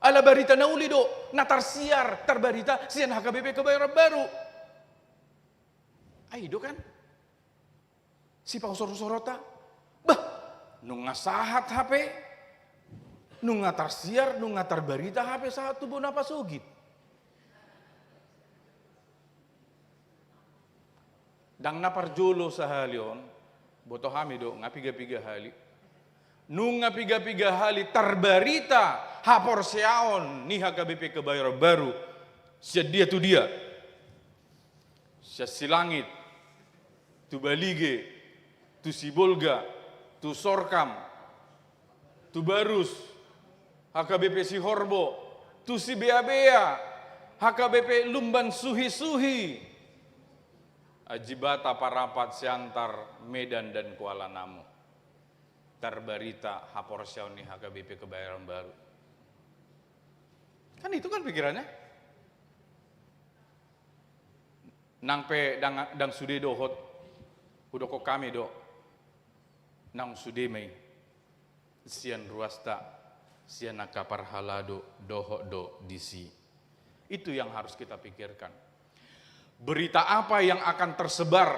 ala barita nauli do natar siar terbarita sian HKBP kebayoran baru aido kan si pahusor-husorota bah nunga sahat HP nunga tar siar nunga tar barita HP satu bona pasugit dang napar jolo sahalion botoh hami do ngapiga-piga hali. Nunga piga-piga hali terbarita hapor seaon nih HKBP kebayoran baru. Sia dia tu dia. Sia silangit. Tu balige. Tu sibolga. Tu sorkam. Tu barus. HKBP si horbo. Tu si bea-bea. HKBP lumban suhi-suhi. Ajibata parapat siantar Medan dan Kuala Namu. Terbarita haporsiauni HKBP kebayoran baru. Kan itu kan pikirannya. Nangpe dang sude dohot. Udoko kami do. Nang sude mei. Sian ruasta. Sian nakapar halado dohot do disi. Itu yang harus kita pikirkan. Berita apa yang akan tersebar,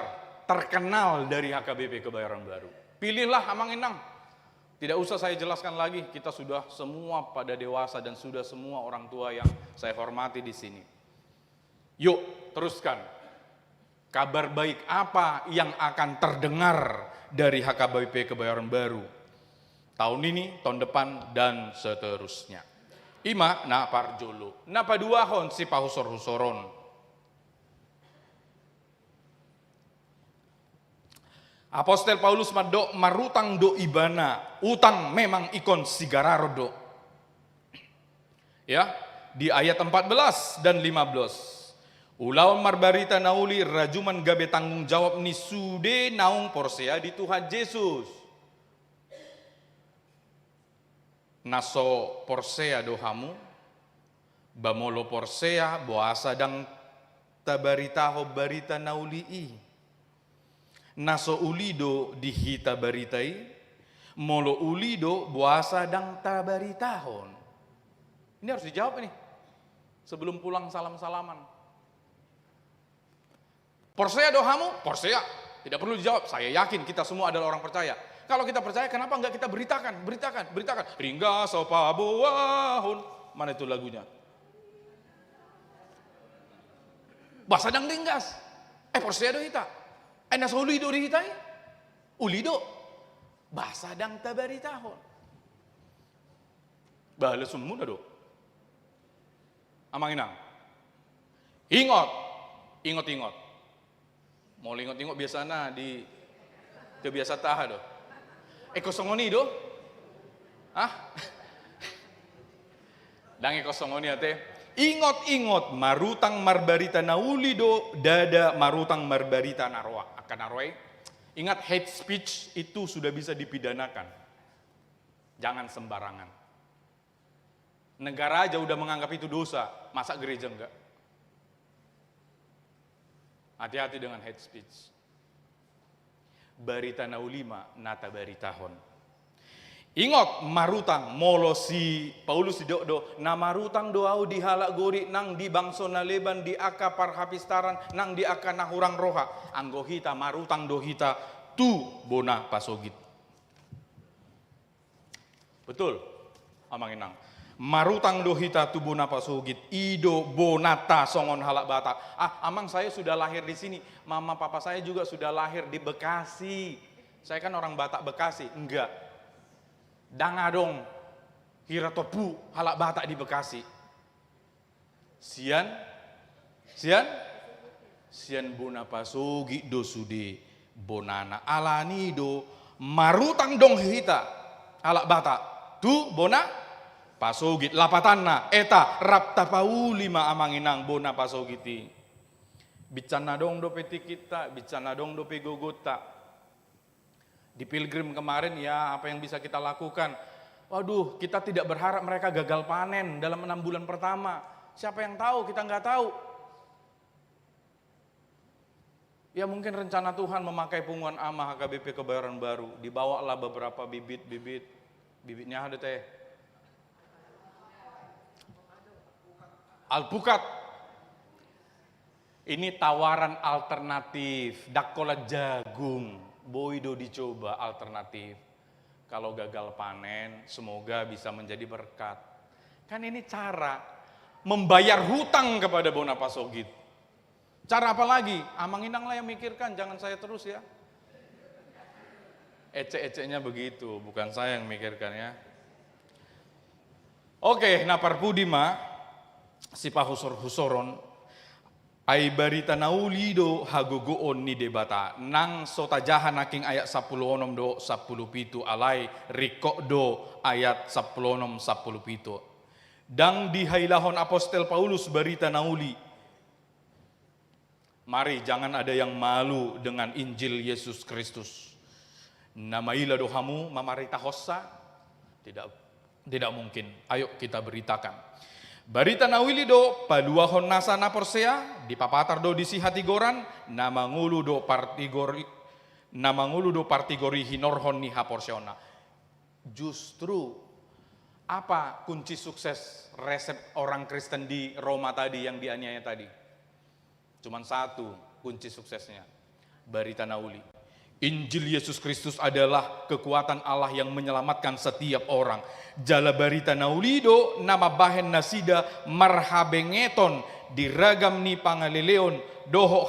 terkenal dari HKBP kebayoran baru. Pilihlah Amang Inang. Tidak usah saya jelaskan lagi, kita sudah semua pada dewasa dan sudah semua orang tua yang saya hormati di sini. Yuk, teruskan. Kabar baik apa yang akan terdengar dari HKBP kebayoran baru. Tahun ini, tahun depan, dan seterusnya. Ima, napar jolo. Napa dua hon si pahusor-husoron. Apostel Paulus marutang do ibana, utang memang ikon sigararo do. Ya, di ayat 14 dan 15. Ulaun marbarita nauli rajuman gabe tanggung jawab ni sude naung porsea di Tuhan Yesus. Naso porsea dohamu, bamolo porsea boasa dang tabaritaho barita naulii. Naso ulido dihita baritai, molo ulido buasa dang tabaritahon. Ini harus dijawab nih, sebelum pulang salam-salaman. Percaya doamu? Percaya. Tidak perlu dijawab. Saya yakin kita semua adalah orang percaya. Kalau kita percaya, kenapa enggak kita beritakan? Ringga sopa buahun. Mana itu lagunya? Basadang ringgas. Percaya do hita. Nasa ulido di hita. Ulido. Basadang tabaritahon. Bahala sumuna do. Amang inang. Ingot. Mau ingot biasa na di kebiasa taha do. Kosongoni do. Dangi kosongoni ate. Ingot marutang marbarita nauli do dada marutang marbarita narwa. Akan narwai. Ingat hate speech itu sudah bisa dipidanakan. Jangan sembarangan. Negara aja udah menganggap itu dosa, masa gereja enggak? Hati-hati dengan hate speech. Barita naulima nata baritahon. Ingot marutang molosi Paulus di do na marutang doau di halak gori nang di bangso na leban di aka parhapistaran nang di aka nahurang roha anggohita marutang dohita tu bona pasogit. Betul, amang inang. Marutang dohita tu bona pasogit ido bonata songon halak batak. Amang saya sudah lahir di sini, mama papa saya juga sudah lahir di Bekasi. Saya kan orang Batak Bekasi, enggak. Dangadong hiratopu halak Batak di Bekasi. Sian bona pasogit do sude bonana alani do marutang dong hita halak Batak tu bona pasogit lapatanna eta rapta paulima amanginang bona pasogiti. Bicana dong do peti kita, bicana dong do pegogota. Di pilgrim kemarin ya apa yang bisa kita lakukan? Waduh, kita tidak berharap mereka gagal panen dalam 6 bulan pertama. Siapa yang tahu? Kita nggak tahu. Ya mungkin rencana Tuhan memakai punguan amah HKBP Kebayoran Baru. Dibawalah beberapa bibitnya ada teh. Alpukat. Ini tawaran alternatif. Dakola jagung. Boido dicoba alternatif. Kalau gagal panen, semoga bisa menjadi berkat. Kan ini cara membayar hutang kepada bona pasogit. Cara apa lagi? Amang inang lah yang mikirkan, jangan saya terus ya. Ece-ecenya begitu, bukan saya yang mikirkan ya. Oke, napar pudima si pahusor-husoron ai barita naulido hagogoon ni debata nang sotajahan naking ayat 10 onom do 10 pitu alai rikok do ayat 10 onom 10 pitu dang dihailahon apostel Paulus barita nauli. Mari jangan ada yang malu dengan Injil Yesus Kristus. Namaila dohamu mamarita hossa tidak mungkin. Ayo kita beritakan. Barita nawili do paduahon nasa na persea di papatar do disi hati goran namangulu do partigori hinorhon ni haporsiona. Justru apa kunci sukses resep orang Kristen di Roma tadi yang dianiaya tadi? Cuman satu kunci suksesnya. Barita nauli. Injil Yesus Kristus adalah kekuatan Allah yang menyelamatkan setiap orang. Jala barita naulido nama bahen nasida marhabengeton diragam ni pangalileon doho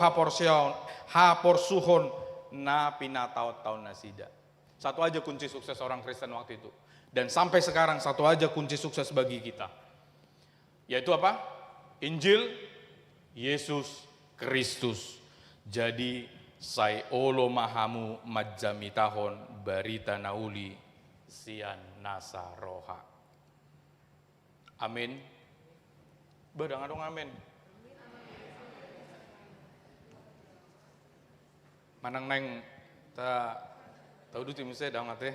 haporsuhon na pinataot tahun nasida. Satu aja kunci sukses orang Kristen waktu itu. Dan sampai sekarang satu aja kunci sukses bagi kita. Yaitu apa? Injil Yesus Kristus. Jadi sai olo mahamu majamitahon barita nauli sian nasa roha. Amin. Badang adong amin. Manang neng ta tahu du tim saya dang ate.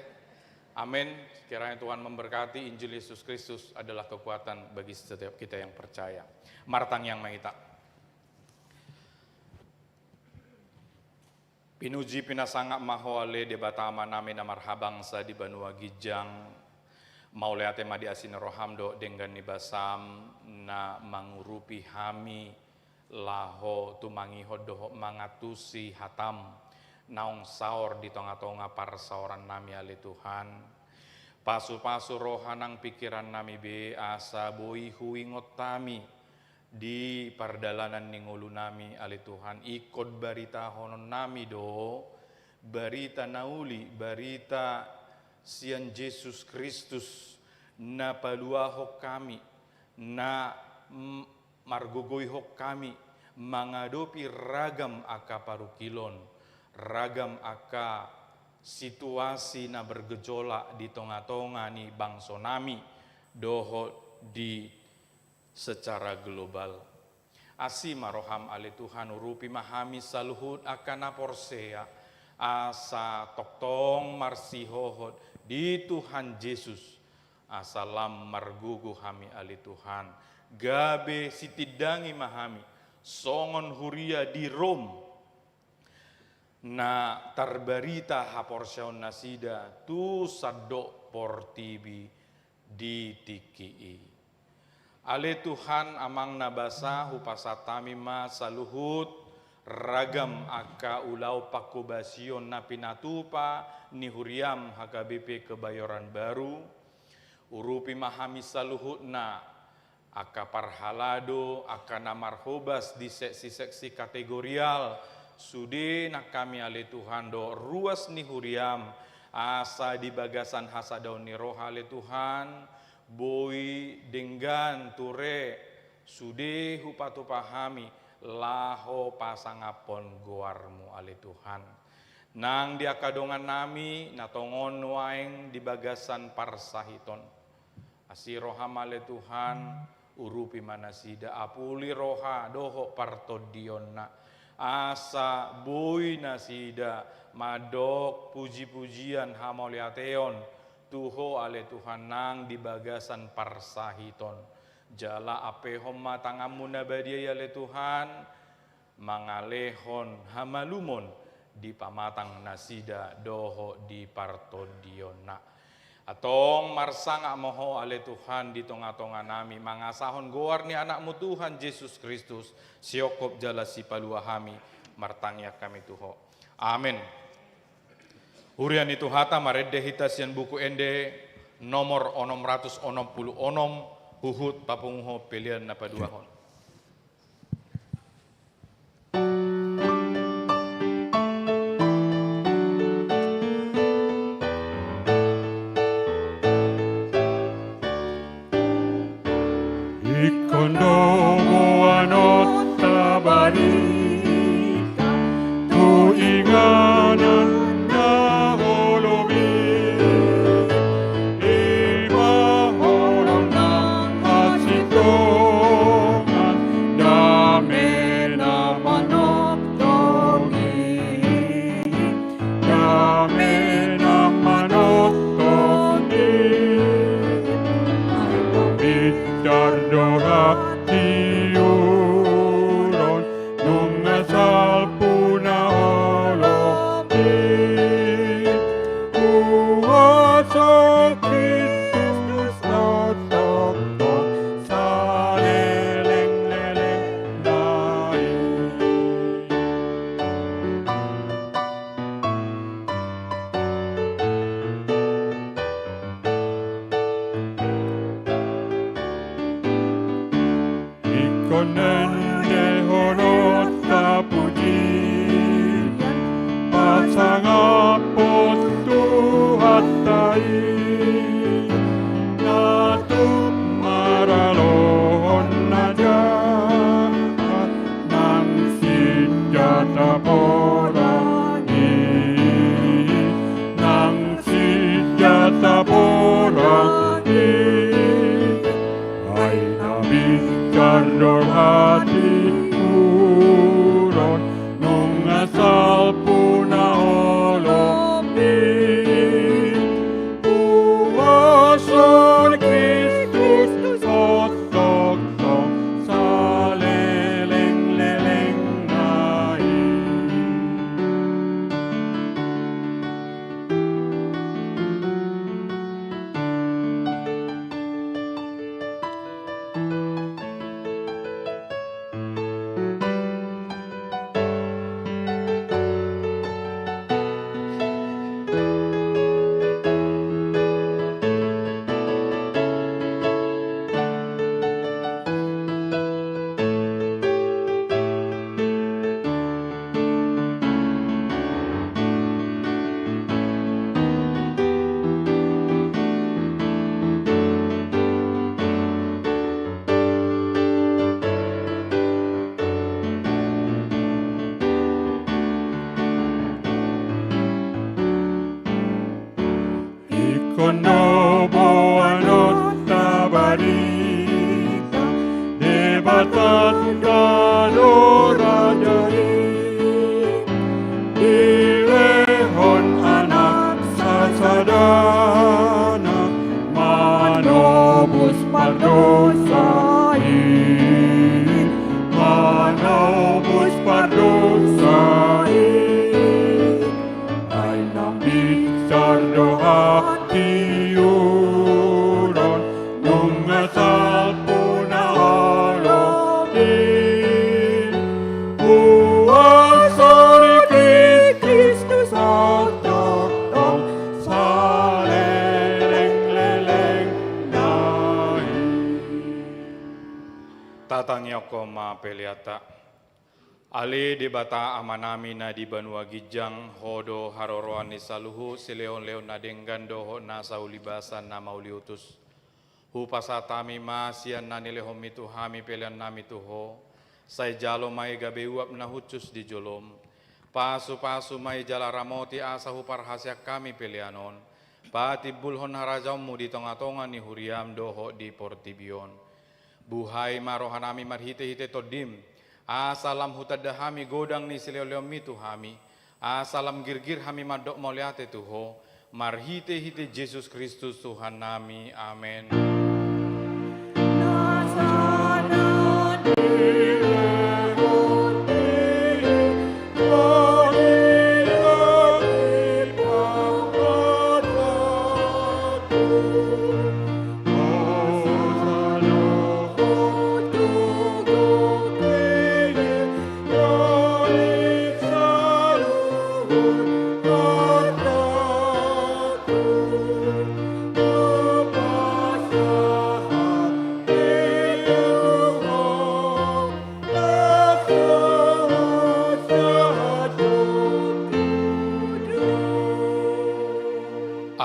Amin. Kiranya Tuhan memberkati. Injil Yesus Kristus adalah kekuatan bagi setiap kita yang percaya. Martang yang mengita. Pinuji pinasangak mahoale debatama name namar habangsa di Banua Gijang mauleate madi asin rohamdo dengan nibasam na mangurupi hami laho tumangiho doho mangatusi hatam naung saor di tonga-tonga parsauran nami ali Tuhan. Pasu-pasu rohanang pikiran nami be asa boi huingot tami di pardalanan ningulu nami ali Tuhan. Ikut barita honon nami do, barita nauli, barita sian Yesus Kristus na paluahok kami, na margogoyhok kami, menghadapi ragam aka parukilon, ragam aka situasi na bergejolak di tengah-tengah ni bangsa nami, doho di secara global. Asima roham ali Tuhan urupi mahami saluhut akan aporsea, asa toktong marsihohot di Tuhan Yesus, asalam margugu hami ali Tuhan. Gabe sitidangi mahami songon huria di Rom na tarbarita haporsaun nasida tu sadok portibi di tikii. Ale Tuhan amang nabasa hupasatami ma saluhut ragam aka ulau pakubasion na pinatupa ni huriam HKBP Kebayoran Baru urupi mahami saluhut na aka parhalado, aka namarhobas di seksi-seksi kategorial, sude nak kami ale Tuhan do ruas ni huriam, asa di bagasan hasadaun ni roh ale Tuhan, boi denggan ture, sude hupatu pahami, laho pasangapon goarmu ale Tuhan. Nang diakadongan nami, natongon waeng di bagasan parsahiton. Asiroham ale Tuhan, urupi manasida apuli roha doho partodionna asa bui nasida madok puji-pujian hamoliateon tuho ale Tuhan nang di bagasan parsahiton jala apehom matangamu nabadia ale Tuhan mangalehon hamalumon di pamatang nasida doho di partodionna. Atong marsanga moho ale Tuhan di tengah-tengah nami mangasahon goar ni anakmu Tuhan Yesus Kristus siokop jala si paluahami martangyak kami tuho. Amin. Hurian itu hata maredde hitasian buku ende nomor 660 huhut papunguho pilihan napaduahon. Tondo boano tabarita, debatan kadora jari, dilehon anak sasadana, manobus pardosai, manobus pardosai, ay nabicar doa tiuron, nungasal puna halodin, buwasori Kristus ototong, saleleng-leleng nahi. Tatanyoko ma peliata. Ale di bata amanami na di banua gijang hodo haroroan ni saluhu sileon-leon na denggando ho na saulibasan na mauliutus. Hu pasatami ma sian na nilehom itu hami pelian nami tuho. Say jalo may gabeuap na hucus di jolom. Pasu-pasu may jala ramoti asa hu parhasya kami pelianon. Pati bulhon harajammu di tonga-tonga ni huriam doho di portibion. Buhay marohanami marhite-hite todim. Asalam hutadahami godang ni sileo-leom itu hami. Asalam girgir hami madok moliate tuho. Marhite-hite Yesus Kristus Tuhan nami. Amen.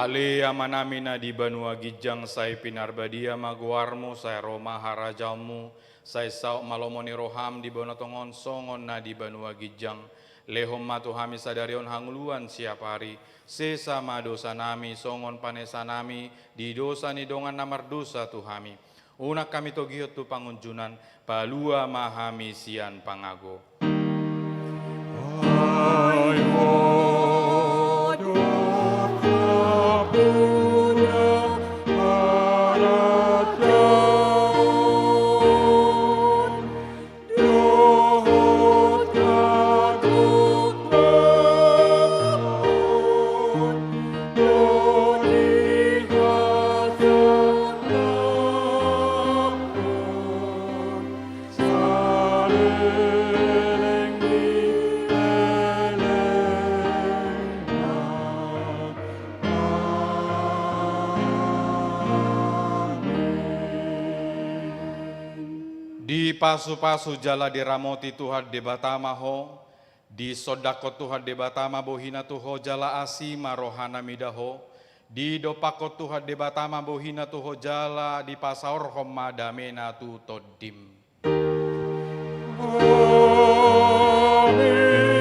Ale amanami na di banua gijang say pinarbadia maguarmu say Roma harajamu say sao malomoni roham di bonotongon songon na di banua gijang lehom matuhami sadarion hanguluan siap hari sesama dosa nami songon panesa nami di dosa ni dongan namar dosa tuhami unak kami togiot tu pangunjunan palua mahami sian pangago. Di pasu-pasu jala di ramoti Tuhan de batama ho, di sodako Tuhan de batama bohina tuho jala asima rohana midaho, di dopako Tuhan de batama bohina tuho jala di pasaor homa damena tu todim. Amin.